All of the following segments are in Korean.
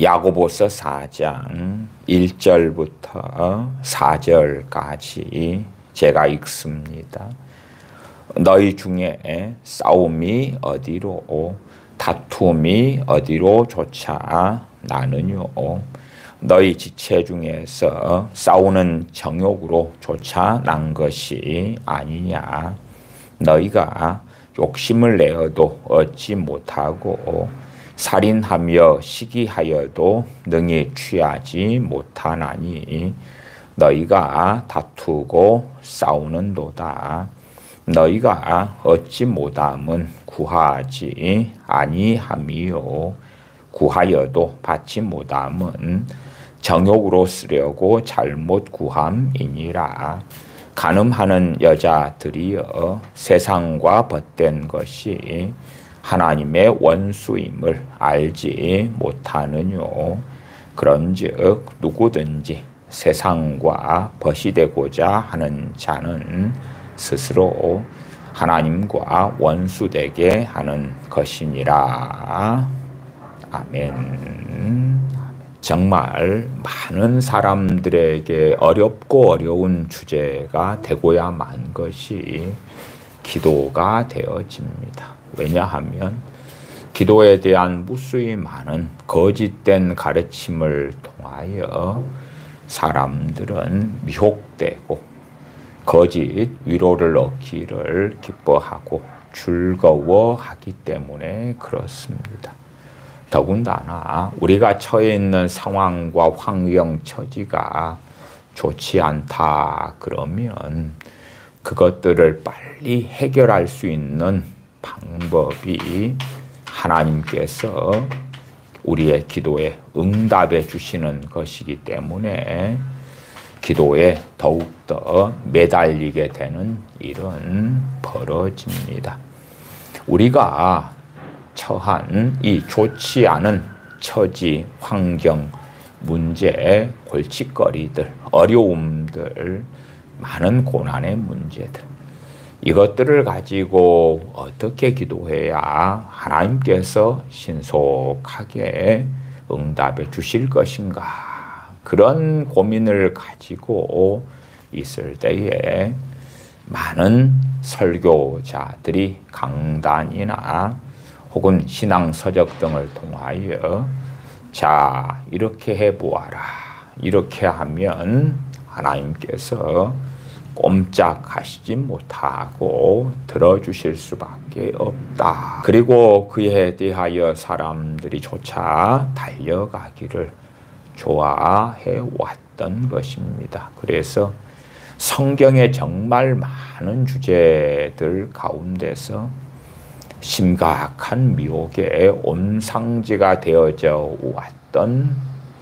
야고보서 4장 1절부터 4절까지 제가 읽습니다. 너희 중에 싸움이 어디로 다툼이 어디로 조차 나느뇨. 너희 지체 중에서 싸우는 정욕으로 조차 난 것이 아니냐. 너희가 욕심을 내어도 얻지 못하고 살인하며 시기하여도 능히 취하지 못하나니 너희가 다투고 싸우는도다. 너희가 얻지 못함은 구하지 아니함이요 구하여도 받지 못함은 정욕으로 쓰려고 잘못 구함이니라. 간음하는 여자들이여 세상과 벗된 것이 하나님의 원수임을 알지 못하느뇨. 그런즉 누구든지 세상과 벗이 되고자 하는 자는 스스로 하나님과 원수되게 하는 것이니라. 아멘. 정말 많은 사람들에게 어렵고 어려운 주제가 되고야만 것이 기도가 되어집니다. 왜냐하면 기도에 대한 무수히 많은 거짓된 가르침을 통하여 사람들은 미혹되고 거짓 위로를 얻기를 기뻐하고 즐거워하기 때문에 그렇습니다. 더군다나 우리가 처해 있는 상황과 환경 처지가 좋지 않다 그러면 그것들을 빨리 해결할 수 있는 방법이 하나님께서 우리의 기도에 응답해 주시는 것이기 때문에 기도에 더욱더 매달리게 되는 일은 벌어집니다. 우리가 처한 이 좋지 않은 처지, 환경, 문제, 골칫거리들, 어려움들, 많은 고난의 문제들, 이것들을 가지고 어떻게 기도해야 하나님께서 신속하게 응답해 주실 것인가, 그런 고민을 가지고 있을 때에 많은 설교자들이 강단이나 혹은 신앙서적 등을 통하여 자, 이렇게 해보아라, 이렇게 하면 하나님께서 꼼짝하시지 못하고 들어주실 수밖에 없다. 그리고 그에 대하여 사람들이 조차 달려가기를 좋아해 왔던 것입니다. 그래서 성경에 정말 많은 주제들 가운데서 심각한 미혹의 온상지가 되어져 왔던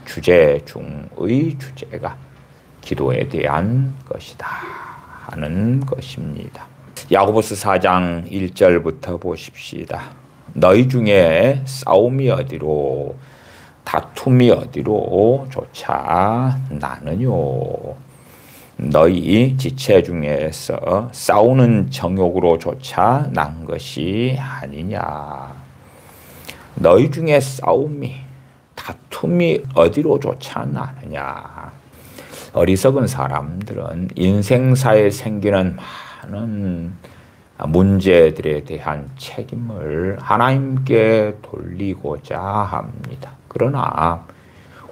주제 중의 주제가 기도에 대한 것이다 하는 것입니다. 야고보서 4장 1절부터 보십시다. 너희 중에 싸움이 어디로 다툼이 어디로 조차 나느뇨. 너희 지체 중에서 싸우는 정욕으로조차 난 것이 아니냐. 너희 중에 싸움이 다툼이 어디로조차 나느냐. 어리석은 사람들은 인생사에 생기는 많은 문제들에 대한 책임을 하나님께 돌리고자 합니다. 그러나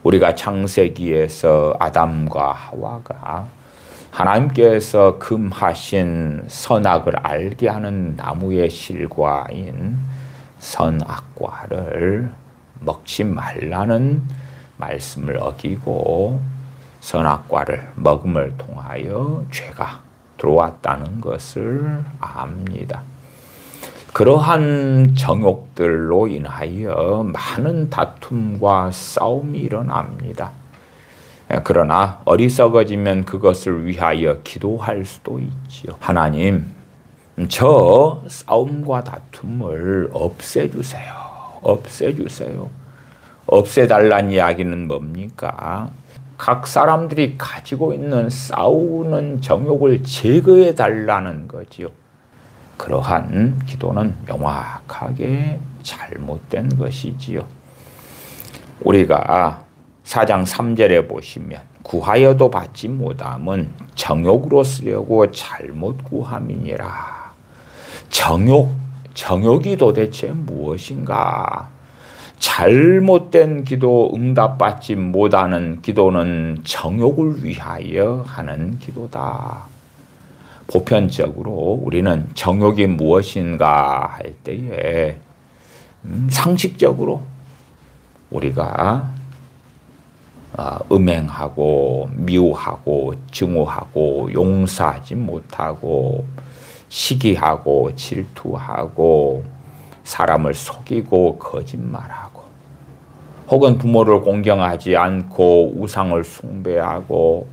우리가 창세기에서 아담과 하와가 하나님께서 금하신 선악을 알게 하는 나무의 실과인 선악과를 먹지 말라는 말씀을 어기고 선악과를 먹음을 통하여 죄가 들어왔다는 것을 압니다. 그러한 정욕들로 인하여 많은 다툼과 싸움이 일어납니다. 그러나 어리석어지면 그것을 위하여 기도할 수도 있지요. 하나님, 저 싸움과 다툼을 없애주세요. 없애주세요. 없애달라는 이야기는 뭡니까? 각 사람들이 가지고 있는 싸우는 정욕을 제거해 달라는 거지요. 그러한 기도는 명확하게 잘못된 것이지요. 우리가 4장 3절에 보시면 구하여도 받지 못함은 정욕으로 쓰려고 잘못 구함이니라. 정욕이 도대체 무엇인가? 잘못된 기도, 응답받지 못하는 기도는 정욕을 위하여 하는 기도다. 보편적으로 우리는 정욕이 무엇인가 할 때에 상식적으로 우리가 음행하고 미워하고 증오하고 용서하지 못하고 시기하고 질투하고 사람을 속이고 거짓말하고 혹은 부모를 공경하지 않고 우상을 숭배하고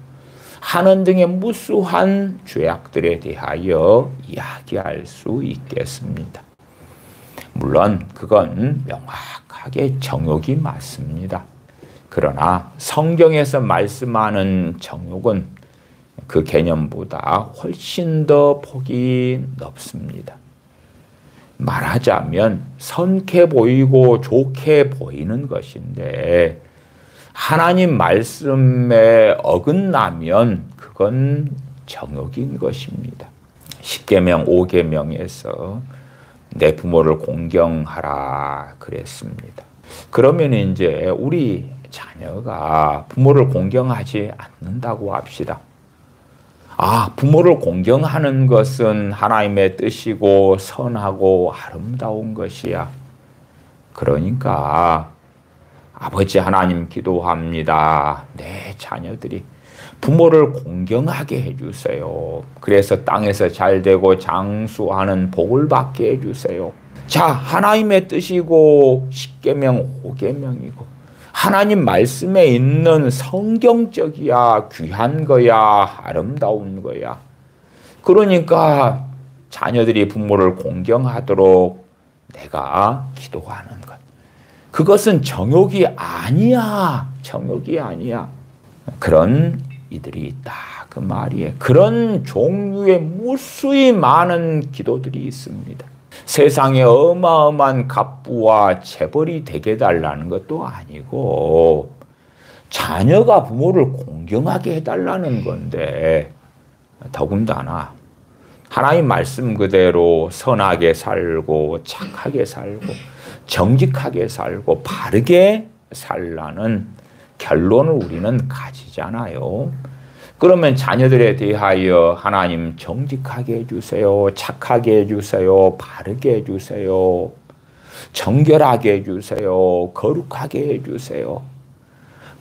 하는 등의 무수한 죄악들에 대하여 이야기할 수 있겠습니다. 물론 그건 명확하게 정욕이 맞습니다. 그러나 성경에서 말씀하는 정욕은 그 개념보다 훨씬 더 폭이 넓습니다. 말하자면 선해 보이고 좋게 보이는 것인데 하나님 말씀에 어긋나면 그건 정욕인 것입니다. 십계명 5계명에서 내 부모를 공경하라 그랬습니다. 그러면 이제 우리 자녀가 부모를 공경하지 않는다고 합시다. 부모를 공경하는 것은 하나님의 뜻이고 선하고 아름다운 것이야. 그러니까 아버지 하나님 기도합니다. 내 자녀들이 부모를 공경하게 해주세요. 그래서 땅에서 잘되고 장수하는 복을 받게 해주세요. 자, 하나님의 뜻이고 십계명 5계명이고 하나님 말씀에 있는 성경적이야, 귀한 거야, 아름다운 거야. 그러니까 자녀들이 부모를 공경하도록 내가 기도하는 것. 그것은 정욕이 아니야. 정욕이 아니야. 그런 이들이 있다. 그 말이에요. 그런 종류의 무수히 많은 기도들이 있습니다. 세상에 어마어마한 갑부와 재벌이 되게 해달라는 것도 아니고 자녀가 부모를 공경하게 해달라는 건데 더군다나 하나님 말씀 그대로 선하게 살고 착하게 살고 정직하게 살고 바르게 살라는 결론을 우리는 가지잖아요. 그러면 자녀들에 대하여 하나님 정직하게 해주세요. 착하게 해주세요. 바르게 해주세요. 정결하게 해주세요. 거룩하게 해주세요.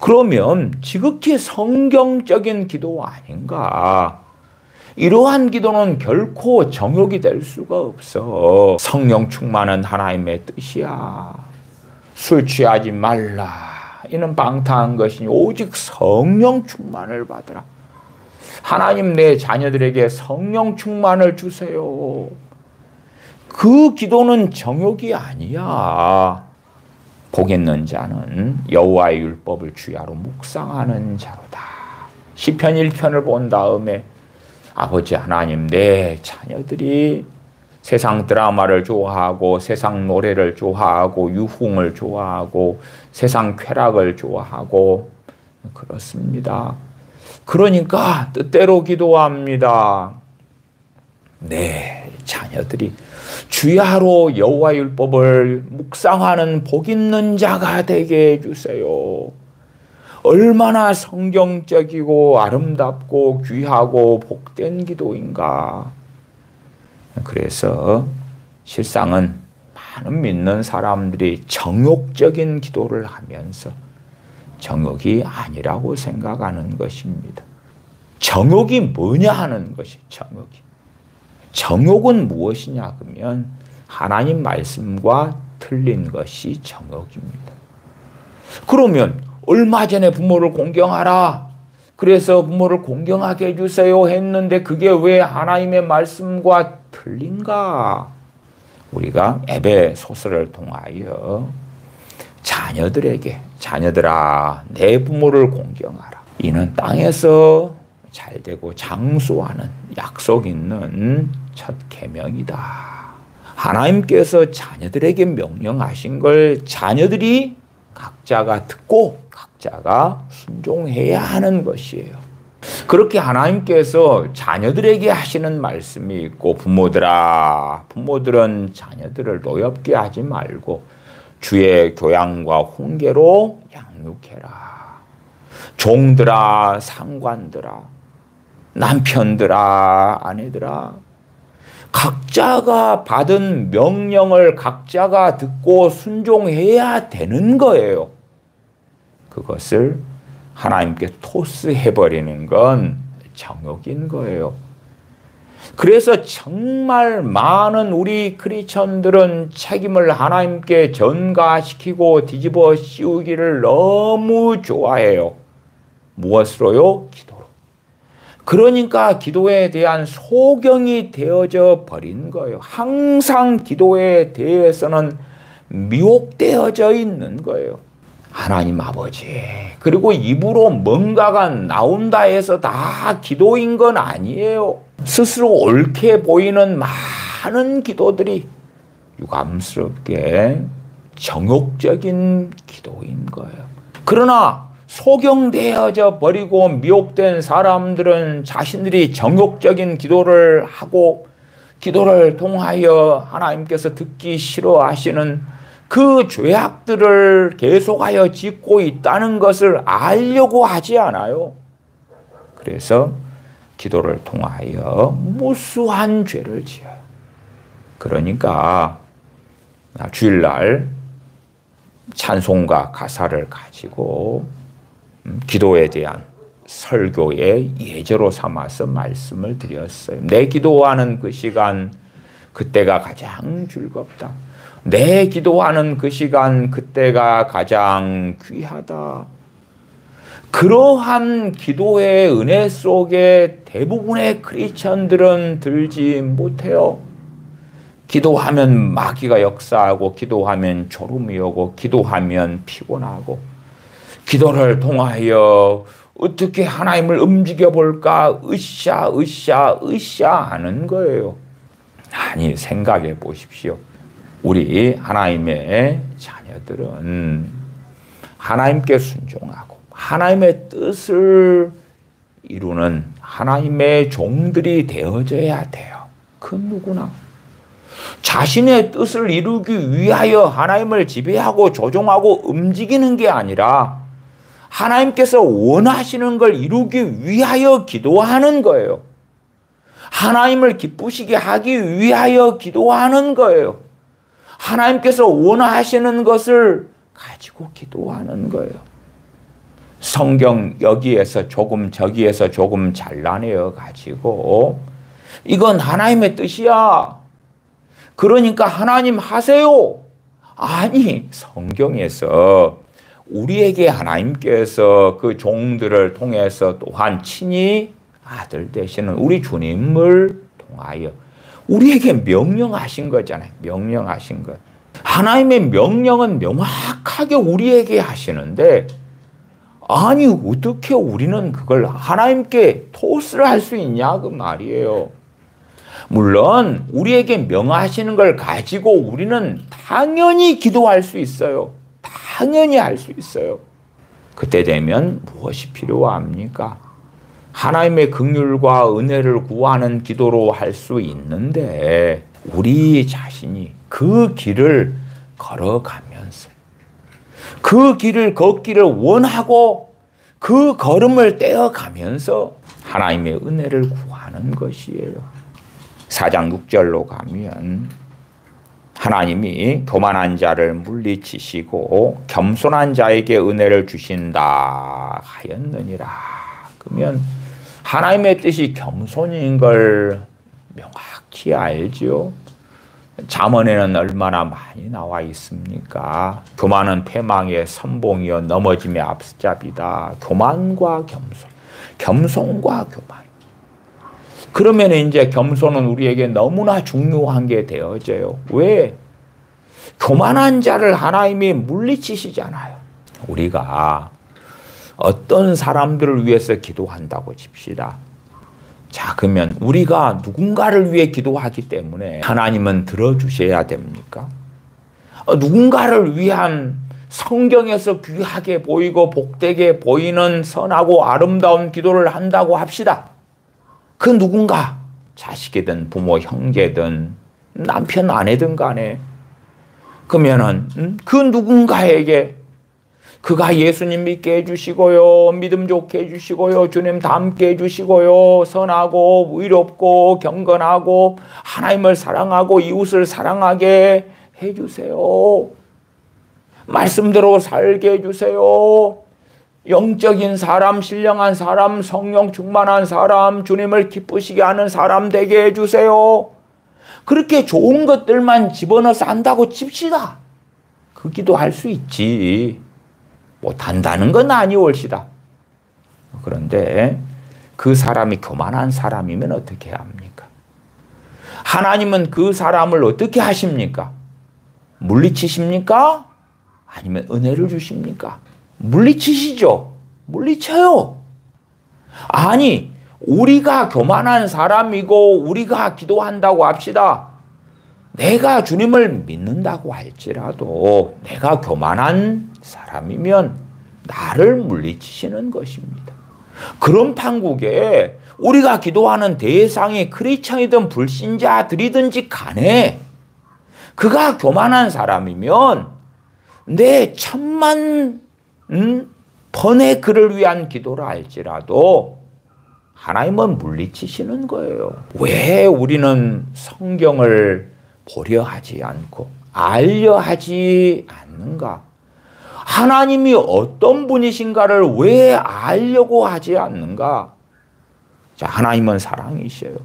그러면 지극히 성경적인 기도 아닌가? 이러한 기도는 결코 정욕이 될 수가 없어. 성령 충만은 하나님의 뜻이야. 술 취하지 말라. 이는 방탕한 것이니 오직 성령 충만을 받으라. 하나님 내 자녀들에게 성령 충만을 주세요. 그 기도는 정욕이 아니야. 복 있는 자는 여호와의 율법을 주야로 묵상하는 자로다. 시편 1편을 본 다음에 아버지 하나님 내 자녀들이 세상 드라마를 좋아하고 세상 노래를 좋아하고 유흥을 좋아하고 세상 쾌락을 좋아하고 그렇습니다. 그러니까 뜻대로 기도합니다. 네, 자녀들이 주야로 여호와의 율법을 묵상하는 복 있는 자가 되게 해주세요. 얼마나 성경적이고 아름답고 귀하고 복된 기도인가. 그래서 실상은 많은 믿는 사람들이 정욕적인 기도를 하면서 정욕이 아니라고 생각하는 것입니다. 정욕이 뭐냐 하는 것이 정욕이. 정욕은 무엇이냐 그러면 하나님 말씀과 틀린 것이 정욕입니다. 그러면 얼마 전에 부모를 공경하라. 그래서 부모를 공경하게 해주세요 했는데 그게 왜 하나님의 말씀과 틀린가? 우리가 에베소서를 통하여 자녀들에게 자녀들아 내 부모를 공경하라. 이는 땅에서 잘되고 장수하는 약속 있는 첫 계명이다. 하나님께서 자녀들에게 명령하신 걸 자녀들이 각자가 듣고 각자가 순종해야 하는 것이에요. 그렇게 하나님께서 자녀들에게 하시는 말씀이 있고, 부모들아, 부모들은 자녀들을 노엽게 하지 말고 주의 교양과 훈계로 양육해라. 종들아, 상관들아, 남편들아, 아내들아, 각자가 받은 명령을 각자가 듣고 순종해야 되는 거예요. 그것을 하나님께 토스해버리는 건 정욕인 거예요. 그래서 정말 많은 우리 크리스천들은 책임을 하나님께 전가시키고 뒤집어 씌우기를 너무 좋아해요. 무엇으로요? 기도로. 그러니까 기도에 대한 소경이 되어져 버린 거예요. 항상 기도에 대해서는 미혹되어져 있는 거예요. 하나님 아버지, 그리고 입으로 뭔가가 나온다 해서 다 기도인 건 아니에요. 스스로 옳게 보이는 많은 기도들이 유감스럽게 정욕적인 기도인 거예요. 그러나 소경되어져 버리고 미혹된 사람들은 자신들이 정욕적인 기도를 하고 기도를 통하여 하나님께서 듣기 싫어하시는 그 죄악들을 계속하여 짓고 있다는 것을 알려고 하지 않아요. 그래서 기도를 통하여 무수한 죄를 지어요. 그러니까 주일날 찬송가 가사를 가지고 기도에 대한 설교의 예제로 삼아서 말씀을 드렸어요. 내 기도하는 그 시간, 그때가 가장 즐겁다. 내 기도하는 그 시간, 그때가 가장 귀하다. 그러한 기도의 은혜 속에 대부분의 크리스천들은 들지 못해요. 기도하면 마귀가 역사하고, 기도하면 졸음이 오고, 기도하면 피곤하고, 기도를 통하여 어떻게 하나님을 움직여 볼까 으쌰 하는 거예요. 아니, 생각해 보십시오. 우리 하나님의 자녀들은 하나님께 순종하고 하나님의 뜻을 이루는 하나님의 종들이 되어져야 돼요. 그 누구나. 자신의 뜻을 이루기 위하여 하나님을 지배하고 조종하고 움직이는 게 아니라 하나님께서 원하시는 걸 이루기 위하여 기도하는 거예요. 하나님을 기쁘시게 하기 위하여 기도하는 거예요. 하나님께서 원하시는 것을 가지고 기도하는 거예요. 성경 여기에서 조금 저기에서 조금 잘라내어 가지고 이건 하나님의 뜻이야. 그러니까 하나님 하세요. 아니, 성경에서 우리에게 하나님께서 그 종들을 통해서 또한 친히 아들 되시는 우리 주님을 통하여 우리에게 명령하신 거잖아요. 명령하신 것. 하나님의 명령은 명확하게 우리에게 하시는데, 아니 어떻게 우리는 그걸 하나님께 토스를 할 수 있냐 그 말이에요. 물론 우리에게 명하시는 걸 가지고 우리는 당연히 기도할 수 있어요. 당연히 할 수 있어요. 그때 되면 무엇이 필요합니까? 하나님의 긍휼과 은혜를 구하는 기도로 할 수 있는데 우리 자신이 그 길을 걸어가면서 그 길을 걷기를 원하고 그 걸음을 떼어가면서 하나님의 은혜를 구하는 것이에요. 4장 6절로 가면 하나님이 교만한 자를 물리치시고 겸손한 자에게 은혜를 주신다 하였느니라. 그러면 하나님의 뜻이 겸손인 걸 명확히 알지요. 잠언에는 얼마나 많이 나와 있습니까? 교만은 패망의 선봉이요 넘어짐의 앞잡이다. 교만과 겸손, 겸손과 교만. 그러면 이제 겸손은 우리에게 너무나 중요한 게 되어져요. 왜? 교만한 자를 하나님이 물리치시잖아요. 우리가 어떤 사람들을 위해서 기도한다고 칩시다. 자, 그러면 우리가 누군가를 위해 기도하기 때문에 하나님은 들어주셔야 됩니까? 누군가를 위한 성경에서 귀하게 보이고 복되게 보이는 선하고 아름다운 기도를 한다고 합시다. 그 누군가 자식이든 부모 형제든 남편 아내든 간에 그러면은 그 누군가에게 그가 예수님 믿게 해주시고요, 믿음 좋게 해주시고요, 주님 닮게 해주시고요, 선하고 의롭고 경건하고 하나님을 사랑하고 이웃을 사랑하게 해주세요. 말씀대로 살게 해주세요. 영적인 사람, 신령한 사람, 성령 충만한 사람, 주님을 기쁘시게 하는 사람 되게 해주세요. 그렇게 좋은 것들만 집어넣어서 한다고 칩시다. 그 기도할 수 있지. 못한다는 건 아니올시다. 그런데 그 사람이 교만한 사람이면 어떻게 합니까? 하나님은 그 사람을 어떻게 하십니까? 물리치십니까? 아니면 은혜를 주십니까? 물리치시죠. 물리쳐요. 아니, 우리가 교만한 사람이고 우리가 기도한다고 합시다. 내가 주님을 믿는다고 할지라도 내가 교만한 사람이면 나를 물리치시는 것입니다. 그런 판국에 우리가 기도하는 대상이 크리스천이든 불신자들이든지 간에 그가 교만한 사람이면 내 천만 번의 그를 위한 기도라 할지라도 하나님은 물리치시는 거예요. 왜 우리는 성경을 보려 하지 않고 알려 하지 않는가? 하나님이 어떤 분이신가를 왜 알려고 하지 않는가? 자, 하나님은 사랑이셔요.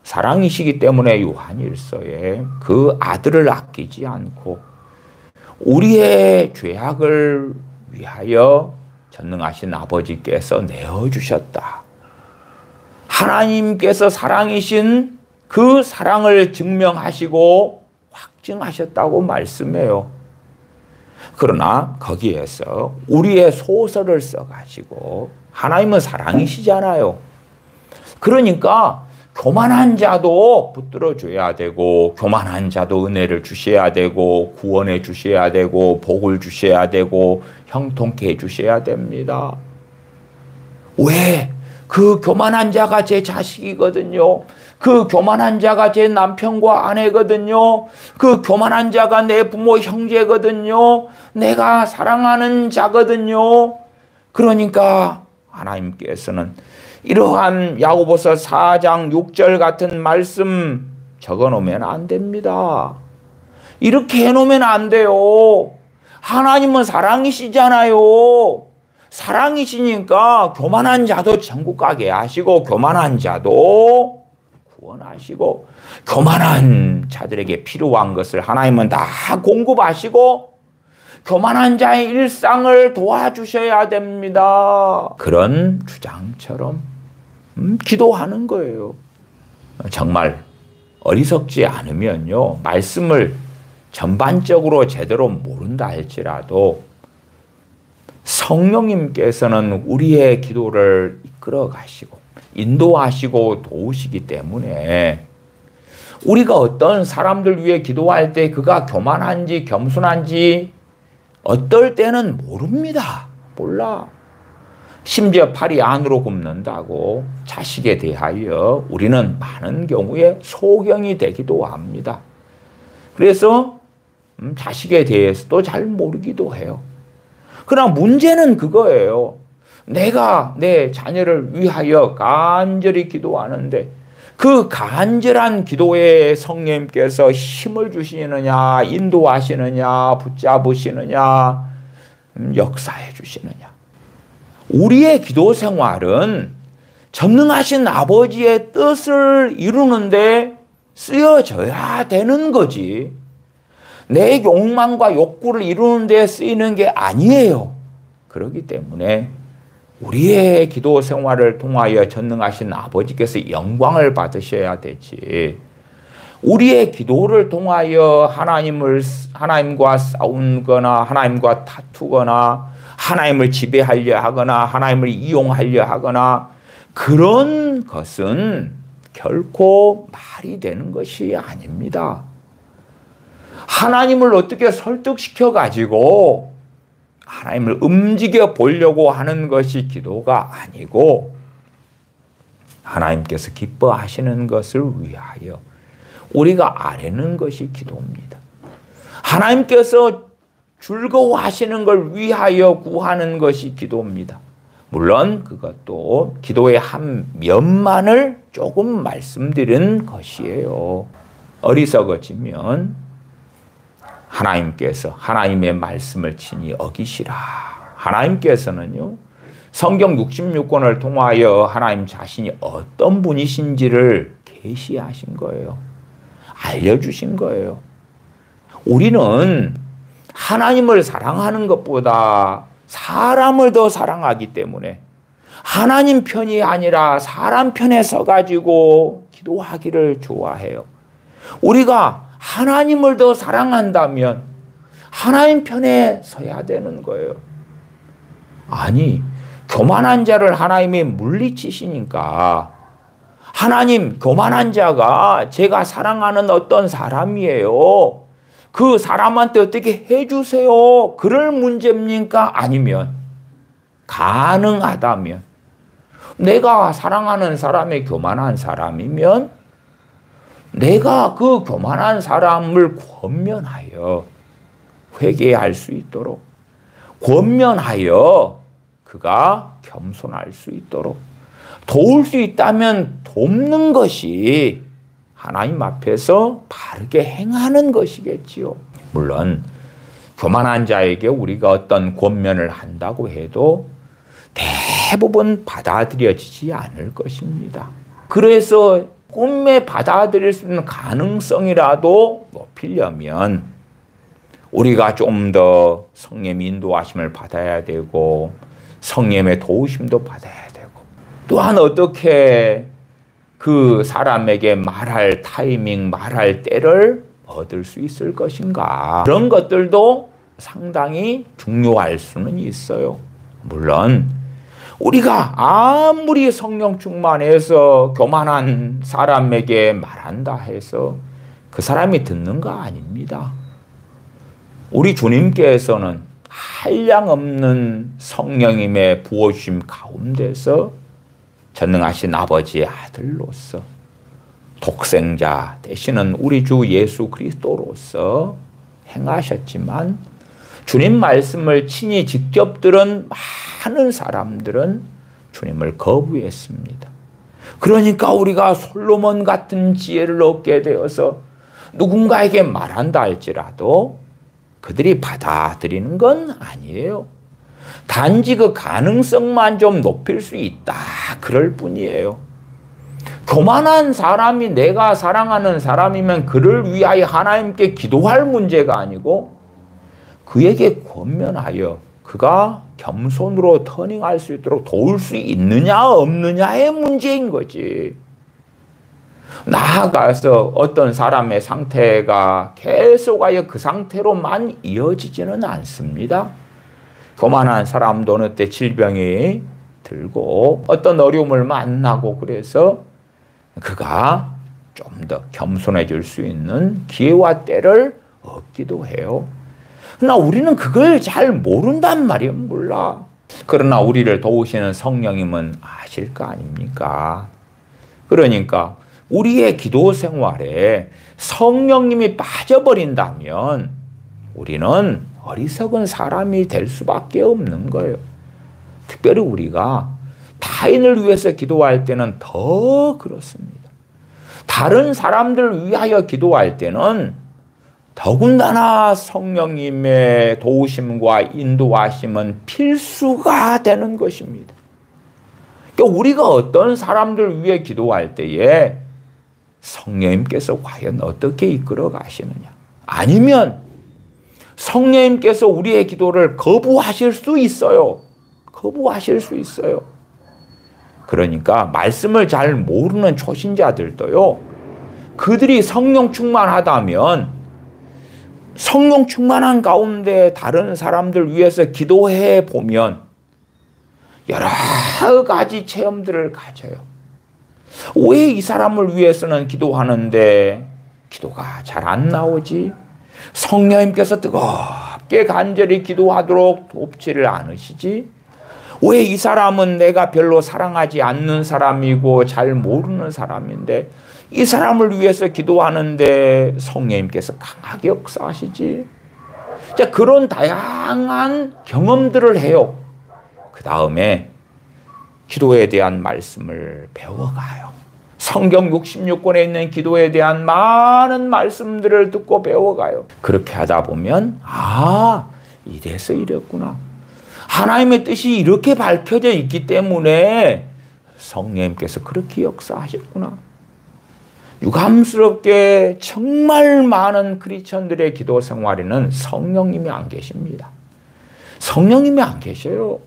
사랑이시기 때문에 요한일서에 그 아들을 아끼지 않고 우리의 죄악을 위하여 전능하신 아버지께서 내어주셨다. 하나님께서 사랑이신 그 사랑을 증명하시고 확증하셨다고 말씀해요. 그러나 거기에서 우리의 소설을 써가지고 하나님은 사랑이시잖아요. 그러니까 교만한 자도 붙들어줘야 되고 교만한 자도 은혜를 주셔야 되고 구원해 주셔야 되고 복을 주셔야 되고 형통케 해주셔야 됩니다. 왜? 그 교만한 자가 제 자식이거든요. 그 교만한 자가 제 남편과 아내거든요. 그 교만한 자가 내 부모 형제거든요. 내가 사랑하는 자거든요. 그러니까 하나님께서는 이러한 야고보서 4장 6절 같은 말씀 적어놓으면 안 됩니다. 이렇게 해놓으면 안 돼요. 하나님은 사랑이시잖아요. 사랑이시니까 교만한 자도 천국 가게 하시고 교만한 자도 구원하시고 교만한 자들에게 필요한 것을 하나님은 다 공급하시고 교만한 자의 일상을 도와주셔야 됩니다. 그런 주장처럼 기도하는 거예요. 정말 어리석지 않으면요, 말씀을 전반적으로 제대로 모른다 할지라도 성령님께서는 우리의 기도를 이끌어 가시고 인도하시고 도우시기 때문에 우리가 어떤 사람들 위해 기도할 때 그가 교만한지 겸손한지 어떨 때는 모릅니다. 몰라. 심지어 팔이 안으로 굽는다고 자식에 대하여 우리는 많은 경우에 소경이 되기도 합니다. 그래서 자식에 대해서도 잘 모르기도 해요. 그러나 문제는 그거예요. 내가 내 자녀를 위하여 간절히 기도하는데 그 간절한 기도에 성령님께서 힘을 주시느냐, 인도하시느냐, 붙잡으시느냐, 역사해 주시느냐. 우리의 기도 생활은 전능하신 아버지의 뜻을 이루는데 쓰여져야 되는 거지. 내 욕망과 욕구를 이루는 데 쓰이는 게 아니에요. 그렇기 때문에 우리의 기도 생활을 통하여 전능하신 아버지께서 영광을 받으셔야 되지. 우리의 기도를 통하여 하나님과 싸우거나 하나님과 다투거나 하나님을 지배하려 하거나 하나님을 이용하려 하거나 그런 것은 결코 말이 되는 것이 아닙니다. 하나님을 어떻게 설득시켜 가지고 하나님을 움직여 보려고 하는 것이 기도가 아니고 하나님께서 기뻐하시는 것을 위하여 우리가 아뢰는 것이 기도입니다. 하나님께서 즐거워하시는 걸 위하여 구하는 것이 기도입니다. 물론 그것도 기도의 한 면만을 조금 말씀드린 것이에요. 어리석어지면 하나님께서 하나님의 말씀을 친히 어기시라. 하나님께서는요, 성경 66권을 통하여 하나님 자신이 어떤 분이신지를 계시하신 거예요. 알려주신 거예요. 우리는 하나님을 사랑하는 것보다 사람을 더 사랑하기 때문에 하나님 편이 아니라 사람 편에 서가지고 기도하기를 좋아해요. 우리가 하나님을 더 사랑한다면 하나님 편에 서야 되는 거예요. 아니, 교만한 자를 하나님이 물리치시니까 하나님, 교만한 자가 제가 사랑하는 어떤 사람이에요. 그 사람한테 어떻게 해주세요. 그럴 문제입니까? 아니면 가능하다면 내가 사랑하는 사람이 교만한 사람이면 내가 그 교만한 사람을 권면하여 회개할 수 있도록, 권면하여 그가 겸손할 수 있도록 도울 수 있다면 돕는 것이 하나님 앞에서 바르게 행하는 것이겠지요. 물론 교만한 자에게 우리가 어떤 권면을 한다고 해도 대부분 받아들여지지 않을 것입니다. 그래서 꿈에 받아들일 수 있는 가능성이라도 높이려면 우리가 좀 더 성령의 인도하심을 받아야 되고 성령의 도우심도 받아야 되고, 또한 어떻게 그 사람에게 말할 타이밍, 말할 때를 얻을 수 있을 것인가, 그런 것들도 상당히 중요할 수는 있어요. 물론 우리가 아무리 성령 충만해서 교만한 사람에게 말한다 해서 그 사람이 듣는 거 아닙니다. 우리 주님께서는 한량없는 성령님의 부어주심 가운데서 전능하신 아버지의 아들로서 독생자 되시는 우리 주 예수 그리스도로서 행하셨지만 주님 말씀을 친히 직접 들은 많은 사람들은 주님을 거부했습니다. 그러니까 우리가 솔로몬 같은 지혜를 얻게 되어서 누군가에게 말한다 할지라도 그들이 받아들이는 건 아니에요. 단지 그 가능성만 좀 높일 수 있다, 그럴 뿐이에요. 교만한 사람이 내가 사랑하는 사람이면 그를 위하여 하나님께 기도할 문제가 아니고 그에게 권면하여 그가 겸손으로 터닝할 수 있도록 도울 수 있느냐 없느냐의 문제인 거지. 나아가서 어떤 사람의 상태가 계속하여 그 상태로만 이어지지는 않습니다. 교만한 사람도 어느 때 질병이 들고 어떤 어려움을 만나고 그래서 그가 좀 더 겸손해질 수 있는 기회와 때를 얻기도 해요. 그러나 우리는 그걸 잘 모른단 말이에요. 몰라. 그러나 우리를 도우시는 성령님은 아실 거 아닙니까? 그러니까 우리의 기도 생활에 성령님이 빠져버린다면 우리는 어리석은 사람이 될 수밖에 없는 거예요. 특별히 우리가 타인을 위해서 기도할 때는 더 그렇습니다. 다른 사람들을 위하여 기도할 때는 더군다나 성령님의 도우심과 인도하심은 필수가 되는 것입니다. 그러니까 우리가 어떤 사람들을 위해 기도할 때에 성령님께서 과연 어떻게 이끌어 가시느냐, 아니면 성령님께서 우리의 기도를 거부하실 수 있어요. 거부하실 수 있어요. 그러니까 말씀을 잘 모르는 초신자들도요, 그들이 성령 충만하다면 성령 충만한 가운데 다른 사람들 위해서 기도해 보면 여러 가지 체험들을 가져요. 왜 이 사람을 위해서는 기도하는데 기도가 잘 안 나오지? 성령님께서 작게 간절히 기도하도록 돕지를 않으시지? 왜 이 사람은 내가 별로 사랑하지 않는 사람이고 잘 모르는 사람인데 이 사람을 위해서 기도하는데 성령님께서 강하게 역사하시지? 자, 그런 다양한 경험들을 해요. 그 다음에 기도에 대한 말씀을 배워가요. 성경 66권에 있는 기도에 대한 많은 말씀들을 듣고 배워가요. 그렇게 하다 보면 이래서 이랬구나. 하나님의 뜻이 이렇게 밝혀져 있기 때문에 성령님께서 그렇게 역사하셨구나. 유감스럽게 정말 많은 크리스천들의 기도 생활에는 성령님이 안 계십니다. 성령님이 안 계셔요.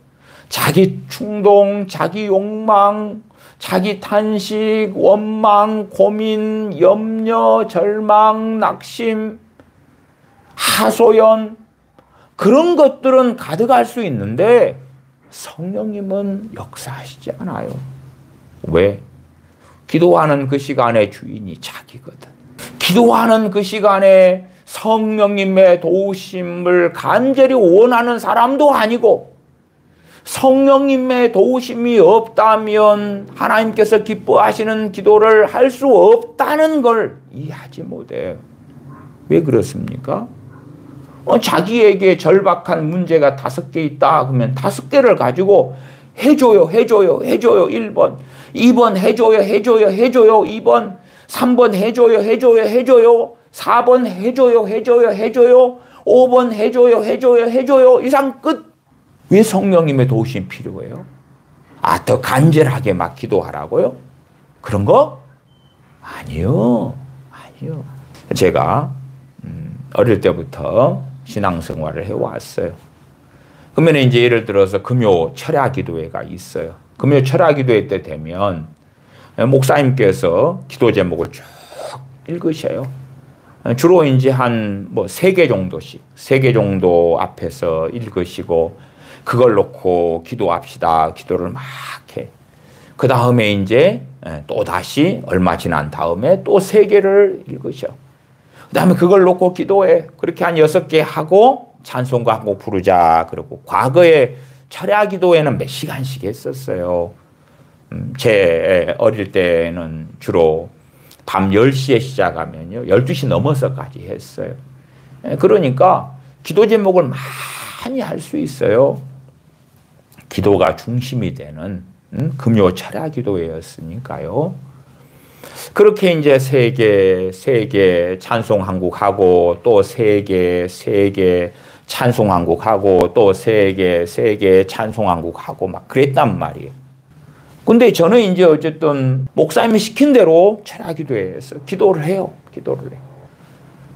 자기 충동, 자기 욕망, 자기 탄식, 원망, 고민, 염려, 절망, 낙심, 하소연 그런 것들은 가득할 수 있는데 성령님은 역사하시지 않아요. 왜? 기도하는 그 시간의 주인이 자기거든. 기도하는 그 시간에 성령님의 도우심을 간절히 원하는 사람도 아니고 성령님의 도우심이 없다면 하나님께서 기뻐하시는 기도를 할 수 없다는 걸 이해하지 못해요. 왜 그렇습니까? 자기에게 절박한 문제가 5개 있다 그러면 5개를 가지고 해줘요 1번 2번 해줘요 2번 3번 해줘요 4번 해줘요 5번 해줘요 이상 끝. 왜 성령님의 도우심이 필요해요? 더 간절하게 막 기도하라고요? 그런 거? 아니요. 제가 어릴 때부터 신앙생활을 해왔어요. 그러면 이제 예를 들어서 금요 철야 기도회가 있어요. 금요 철야 기도회 때 되면 목사님께서 기도 제목을 쭉 읽으셔요. 주로 이제 한 3개 정도씩, 3개 정도 앞에서 읽으시고 그걸 놓고 기도합시다. 기도를 막 해. 그 다음에 이제 또 다시 얼마 지난 다음에 또 3개를 읽으셔. 그 다음에 그걸 놓고 기도해. 그렇게 한 6개 하고 찬송가 한 곡 부르자. 그러고 과거에 철야 기도회는 몇 시간씩 했었어요. 제 어릴 때는 주로 밤 10시에 시작하면요. 12시 넘어서까지 했어요. 그러니까 기도 제목을 많이 할 수 있어요. 기도가 중심이 되는 금요 철야 기도회였으니까요. 그렇게 이제 3개 찬송 한 곡 하고 또 3개 찬송 한 곡 하고 또 3개 찬송 한 곡 하고 막 그랬단 말이에요. 근데 저는 이제 어쨌든 목사님이 시킨 대로 철야 기도회에서 기도를 해요.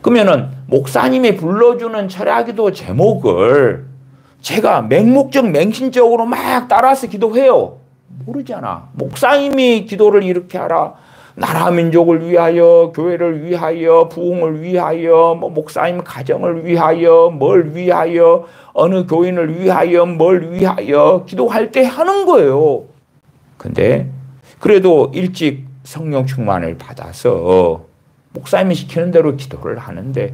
그러면은 목사님이 불러주는 철야 기도 제목을 제가 맹목적 맹신적으로 막 따라서 기도해요. 모르잖아. 목사님이 기도를 이렇게 하라. 나라 민족을 위하여, 교회를 위하여, 부흥을 위하여, 목사님 가정을 위하여, 뭘 위하여, 어느 교인을 위하여, 뭘 위하여 기도할 때 하는 거예요. 근데 그래도 일찍 성령 충만을 받아서 목사님이 시키는 대로 기도를 하는데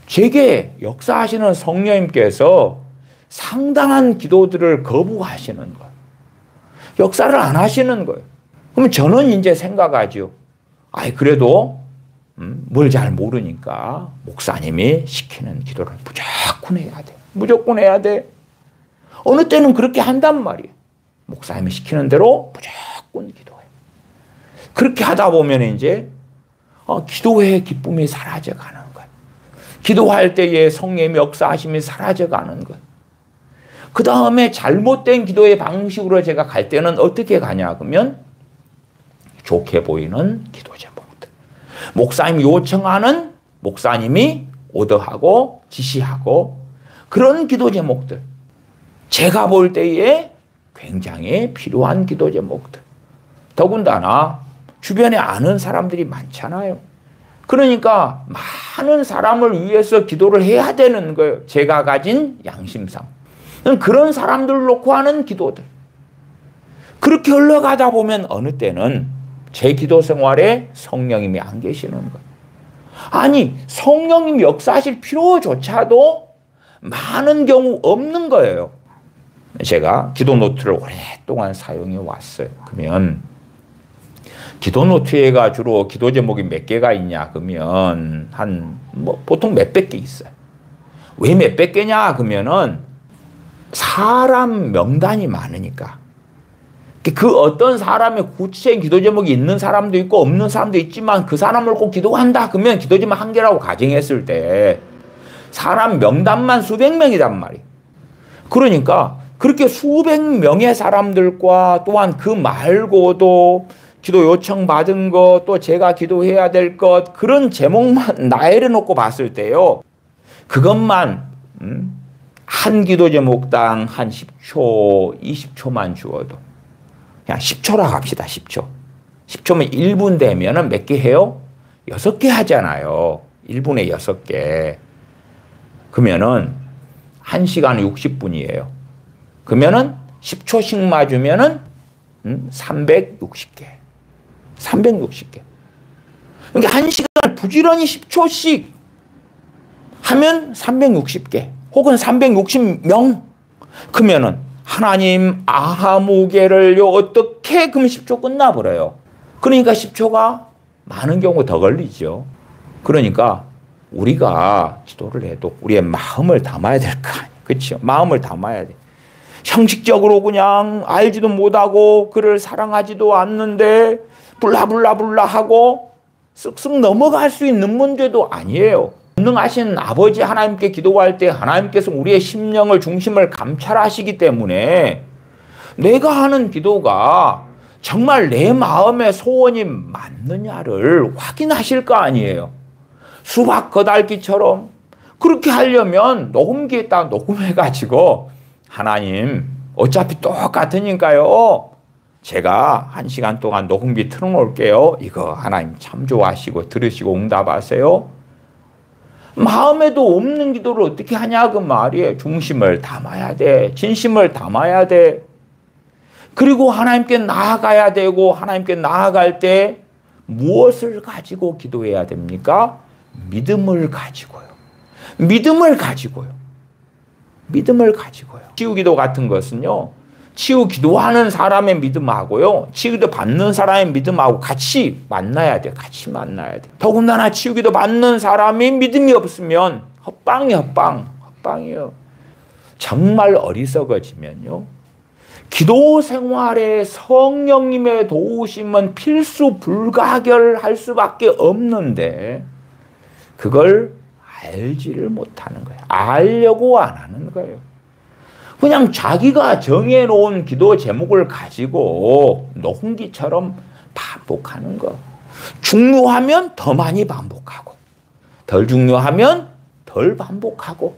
제게 역사하시는 성령님께서 상당한 기도들을 거부하시는 거예요. 역사를 안 하시는 거예요. 그러면 저는 이제 생각하죠. 그래도 뭘 잘 모르니까 목사님이 시키는 기도를 무조건 해야 돼. 어느 때는 그렇게 한단 말이에요. 목사님이 시키는 대로 무조건 기도해. 그렇게 하다 보면 이제 기도의 기쁨이 사라져가는 거예요. 기도할 때의 성령의 역사하심이 사라져가는 거예요. 그 다음에 잘못된 기도의 방식으로 제가 갈 때는 어떻게 가냐 그러면 좋게 보이는 기도 제목들. 목사님이 요청하는 목사님이 오더하고 지시하고 그런 기도 제목들. 제가 볼 때에 굉장히 필요한 기도 제목들. 더군다나 주변에 아는 사람들이 많잖아요. 그러니까 많은 사람을 위해서 기도를 해야 되는 거예요. 제가 가진 양심상. 그런 사람들을 놓고 하는 기도들. 그렇게 흘러가다 보면 어느 때는 제 기도 생활에 성령님이 안 계시는 거예요. 아니, 성령님 역사하실 필요조차도 많은 경우 없는 거예요. 제가 기도 노트를 오랫동안 사용해 왔어요. 그러면 기도 노트에가 주로 기도 제목이 몇 개가 있냐 그러면 보통 몇백 개 있어요. 왜 몇백 개냐 그러면은 사람 명단이 많으니까. 그 어떤 사람의 구체적인 기도 제목이 있는 사람도 있고 없는 사람도 있지만 그 사람을 꼭 기도한다 그러면 기도 제목 한 개라고 가정했을 때 사람 명단만 수백 명이란 말이에요. 그러니까 그렇게 수백 명의 사람들과 또한 그 말고도 기도 요청 받은 것, 또 제가 기도해야 될 것, 그런 제목만 나열해 놓고 봤을 때요. 그것만 한 기도 제목당 한 10초, 20초만 주어도 그냥 10초라 합시다. 10초. 10초면 1분 되면은 몇 개 해요? 6개 하잖아요. 1분에 6개. 그러면은 1시간 60분이에요. 그러면은 10초씩 맞으면은 360개. 360개. 그러니까 1시간을 부지런히 10초씩 하면 360개. 혹은 360명. 그러면은 하나님 아무개를요 어떻게 그럼 10초 끝나버려요. 그러니까 10초가 많은 경우 더 걸리죠. 그러니까 우리가 기도를 해도 우리의 마음을 담아야 될 거 아니에요. 그렇죠? 마음을 담아야 돼. 형식적으로 그냥 알지도 못하고 그를 사랑하지도 않는데 불라불라불라 하고 쓱쓱 넘어갈 수 있는 문제도 아니에요. 전능하신 아버지 하나님께 기도할 때 하나님께서 우리의 심령을 중심을 감찰하시기 때문에 내가 하는 기도가 정말 내 마음의 소원이 맞느냐를 확인하실 거 아니에요. 수박 거달기처럼 그렇게 하려면 녹음기에다 녹음해가지고 하나님 어차피 똑같으니까요. 제가 1시간 동안 녹음기 틀어놓을게요. 이거 하나님 참 좋아하시고 들으시고 응답하세요. 마음에도 없는 기도를 어떻게 하냐 그 말이에요. 중심을 담아야 돼. 진심을 담아야 돼. 그리고 하나님께 나아가야 되고 하나님께 나아갈 때 무엇을 가지고 기도해야 됩니까? 믿음을 가지고요. 믿음을 가지고요. 믿음을 가지고요. 치유기도 같은 것은요. 치유 기도하는 사람의 믿음하고요. 치유기도 받는 사람의 믿음하고 같이 만나야 돼. 같이 만나야 돼. 더군다나 치유기도 받는 사람이 믿음이 없으면 헛방이에요. 정말 어리석어지면요. 기도 생활에 성령님의 도우심은 필수 불가결할 수밖에 없는데 그걸 알지를 못하는 거예요. 알려고 안 하는 거예요. 그냥 자기가 정해놓은 기도 제목을 가지고 녹음기처럼 반복하는 거. 중요하면 더 많이 반복하고 덜 중요하면 덜 반복하고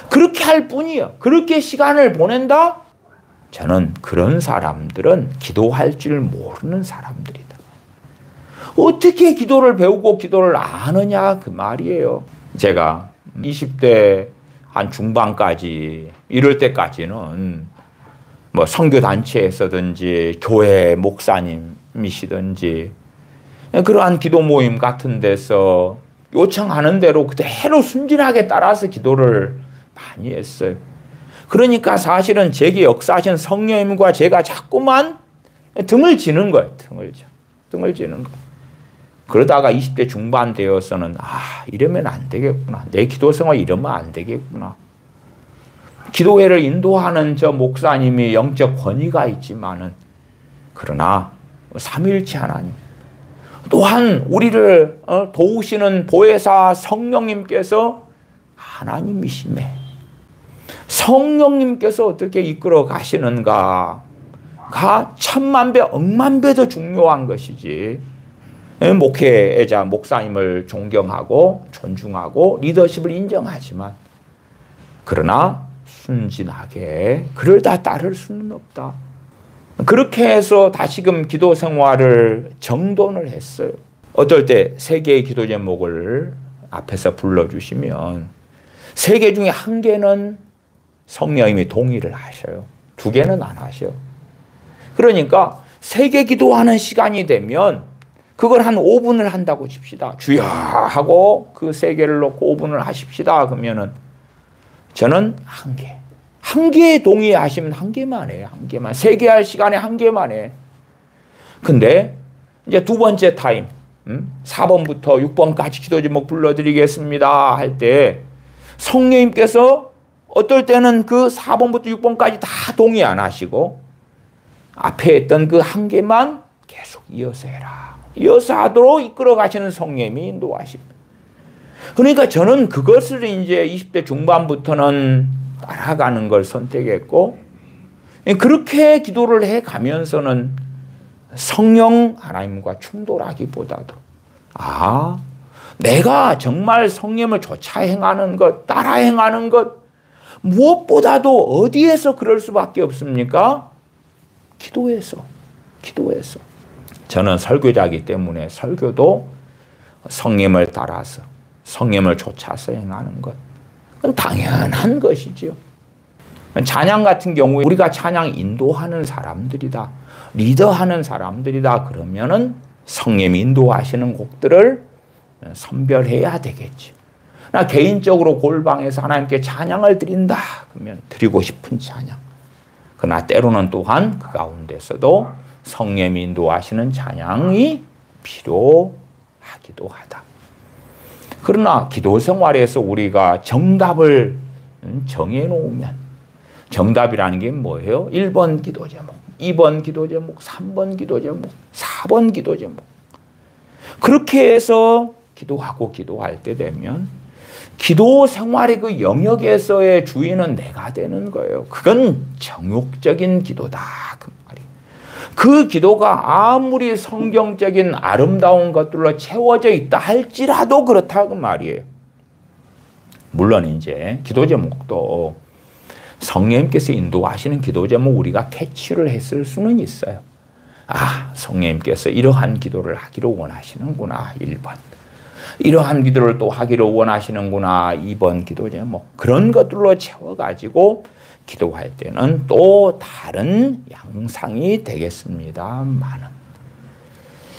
그렇게 할 뿐이에요. 그렇게 시간을 보낸다? 저는 그런 사람들은 기도할 줄 모르는 사람들이다. 어떻게 기도를 배우고 기도를 아느냐 그 말이에요. 제가 20대 한 중반까지 이럴 때까지는 뭐 선교단체에서든지 교회 목사님이시든지 그러한 기도 모임 같은 데서 요청하는 대로 그대로 순진하게 따라서 기도를 많이 했어요. 그러니까 사실은 제게 역사하신 성령님과 제가 자꾸만 등을 지는 거예요. 등을 지는 거. 그러다가 20대 중반 되어서는 이러면 안 되겠구나. 내 기도 생활 이러면 안 되겠구나. 기도회를 인도하는 저 목사님이 영적 권위가 있지만은 그러나 삼위일체 하나님 또한 우리를 도우시는 보혜사 성령님께서 하나님이시매 성령님께서 어떻게 이끌어 가시는가가 천만 배 억만 배 더 중요한 것이지. 목회자, 목사님을 존경하고 존중하고 리더십을 인정하지만 그러나 순진하게 그를 다 따를 수는 없다. 그렇게 해서 다시금 기도 생활을 정돈을 했어요. 어떨 때 3개의 기도 제목을 앞에서 불러주시면 3개 중에 1개는 성령님이 동의를 하셔요. 2개는 안 하셔요. 그러니까 3개 기도하는 시간이 되면 그걸 한 5분을 한다고 칩시다. 주여 하고 그 3개를 놓고 5분을 하십시다. 그러면은 저는 한 개. 한 개에 동의하시면 한 개만 해요. 한 개만. 세 개 할 시간에 한 개만 해. 근데 이제 두 번째 타임, 4번부터 6번까지 기도 제목 불러드리겠습니다 할 때 성령님께서 어떨 때는 그 4번부터 6번까지 다 동의 안 하시고 앞에 했던 그 한 개만 계속 이어서 해라. 이어서 하도록 이끌어 가시는 성령님이 인도하십니다. 그러니까 저는 그것을 이제 20대 중반부터는 따라가는 걸 선택했고, 그렇게 기도를 해 가면서는 성령 하나님과 충돌하기보다도, 내가 정말 성령을 좇아 행하는 것, 따라 행하는 것, 무엇보다도 어디에서 그럴 수밖에 없습니까? 기도에서. 저는 설교자이기 때문에 설교도 성령을 따라서, 성령을 좇아서 행하는 것. 그건 당연한 것이죠. 찬양 같은 경우에 우리가 찬양 인도하는 사람들이다, 리더하는 사람들이다 그러면은 성령이 인도하시는 곡들을 선별해야 되겠죠. 나 개인적으로 골방에서 하나님께 찬양을 드린다 그러면 드리고 싶은 찬양. 그러나 때로는 또한 그 가운데서도 성령이 인도하시는 찬양이 필요하기도 하다. 그러나 기도 생활에서 우리가 정답을 정해놓으면, 정답이라는 게 뭐예요? 1번 기도 제목, 2번 기도 제목, 3번 기도 제목, 4번 기도 제목. 그렇게 해서 기도하고 기도할 때 되면 기도 생활의 그 영역에서의 주인은 내가 되는 거예요. 그건 정욕적인 기도다 그 말이에요. 그 기도가 아무리 성경적인 아름다운 것들로 채워져 있다 할지라도 그렇다 그 말이에요. 물론 이제 기도 제목도 성령님께서 인도하시는 기도 제목 우리가 캐치를 했을 수는 있어요. 성령님께서 이러한 기도를 하기를 원하시는구나 1번. 이러한 기도를 또 하기를 원하시는구나 2번 기도 제목. 그런 것들로 채워가지고 기도할 때는 또 다른 양상이 되겠습니다만은.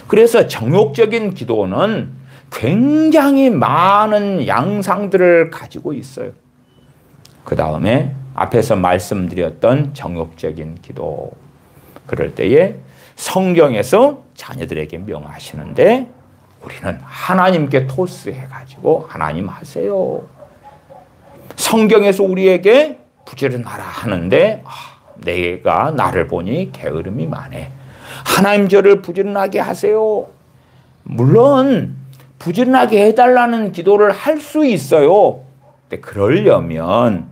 그래서 정욕적인 기도는 굉장히 많은 양상들을 가지고 있어요. 그 다음에 앞에서 말씀드렸던 정욕적인 기도. 그럴 때에 성경에서 자녀들에게 명하시는데 우리는 하나님께 토스해가지고 하나님 하세요. 성경에서 우리에게 부지런하라 하는데 내가 나를 보니 게으름이 많네. 하나님 저를 부지런하게 하세요. 물론 부지런하게 해달라는 기도를 할 수 있어요. 근데 그러려면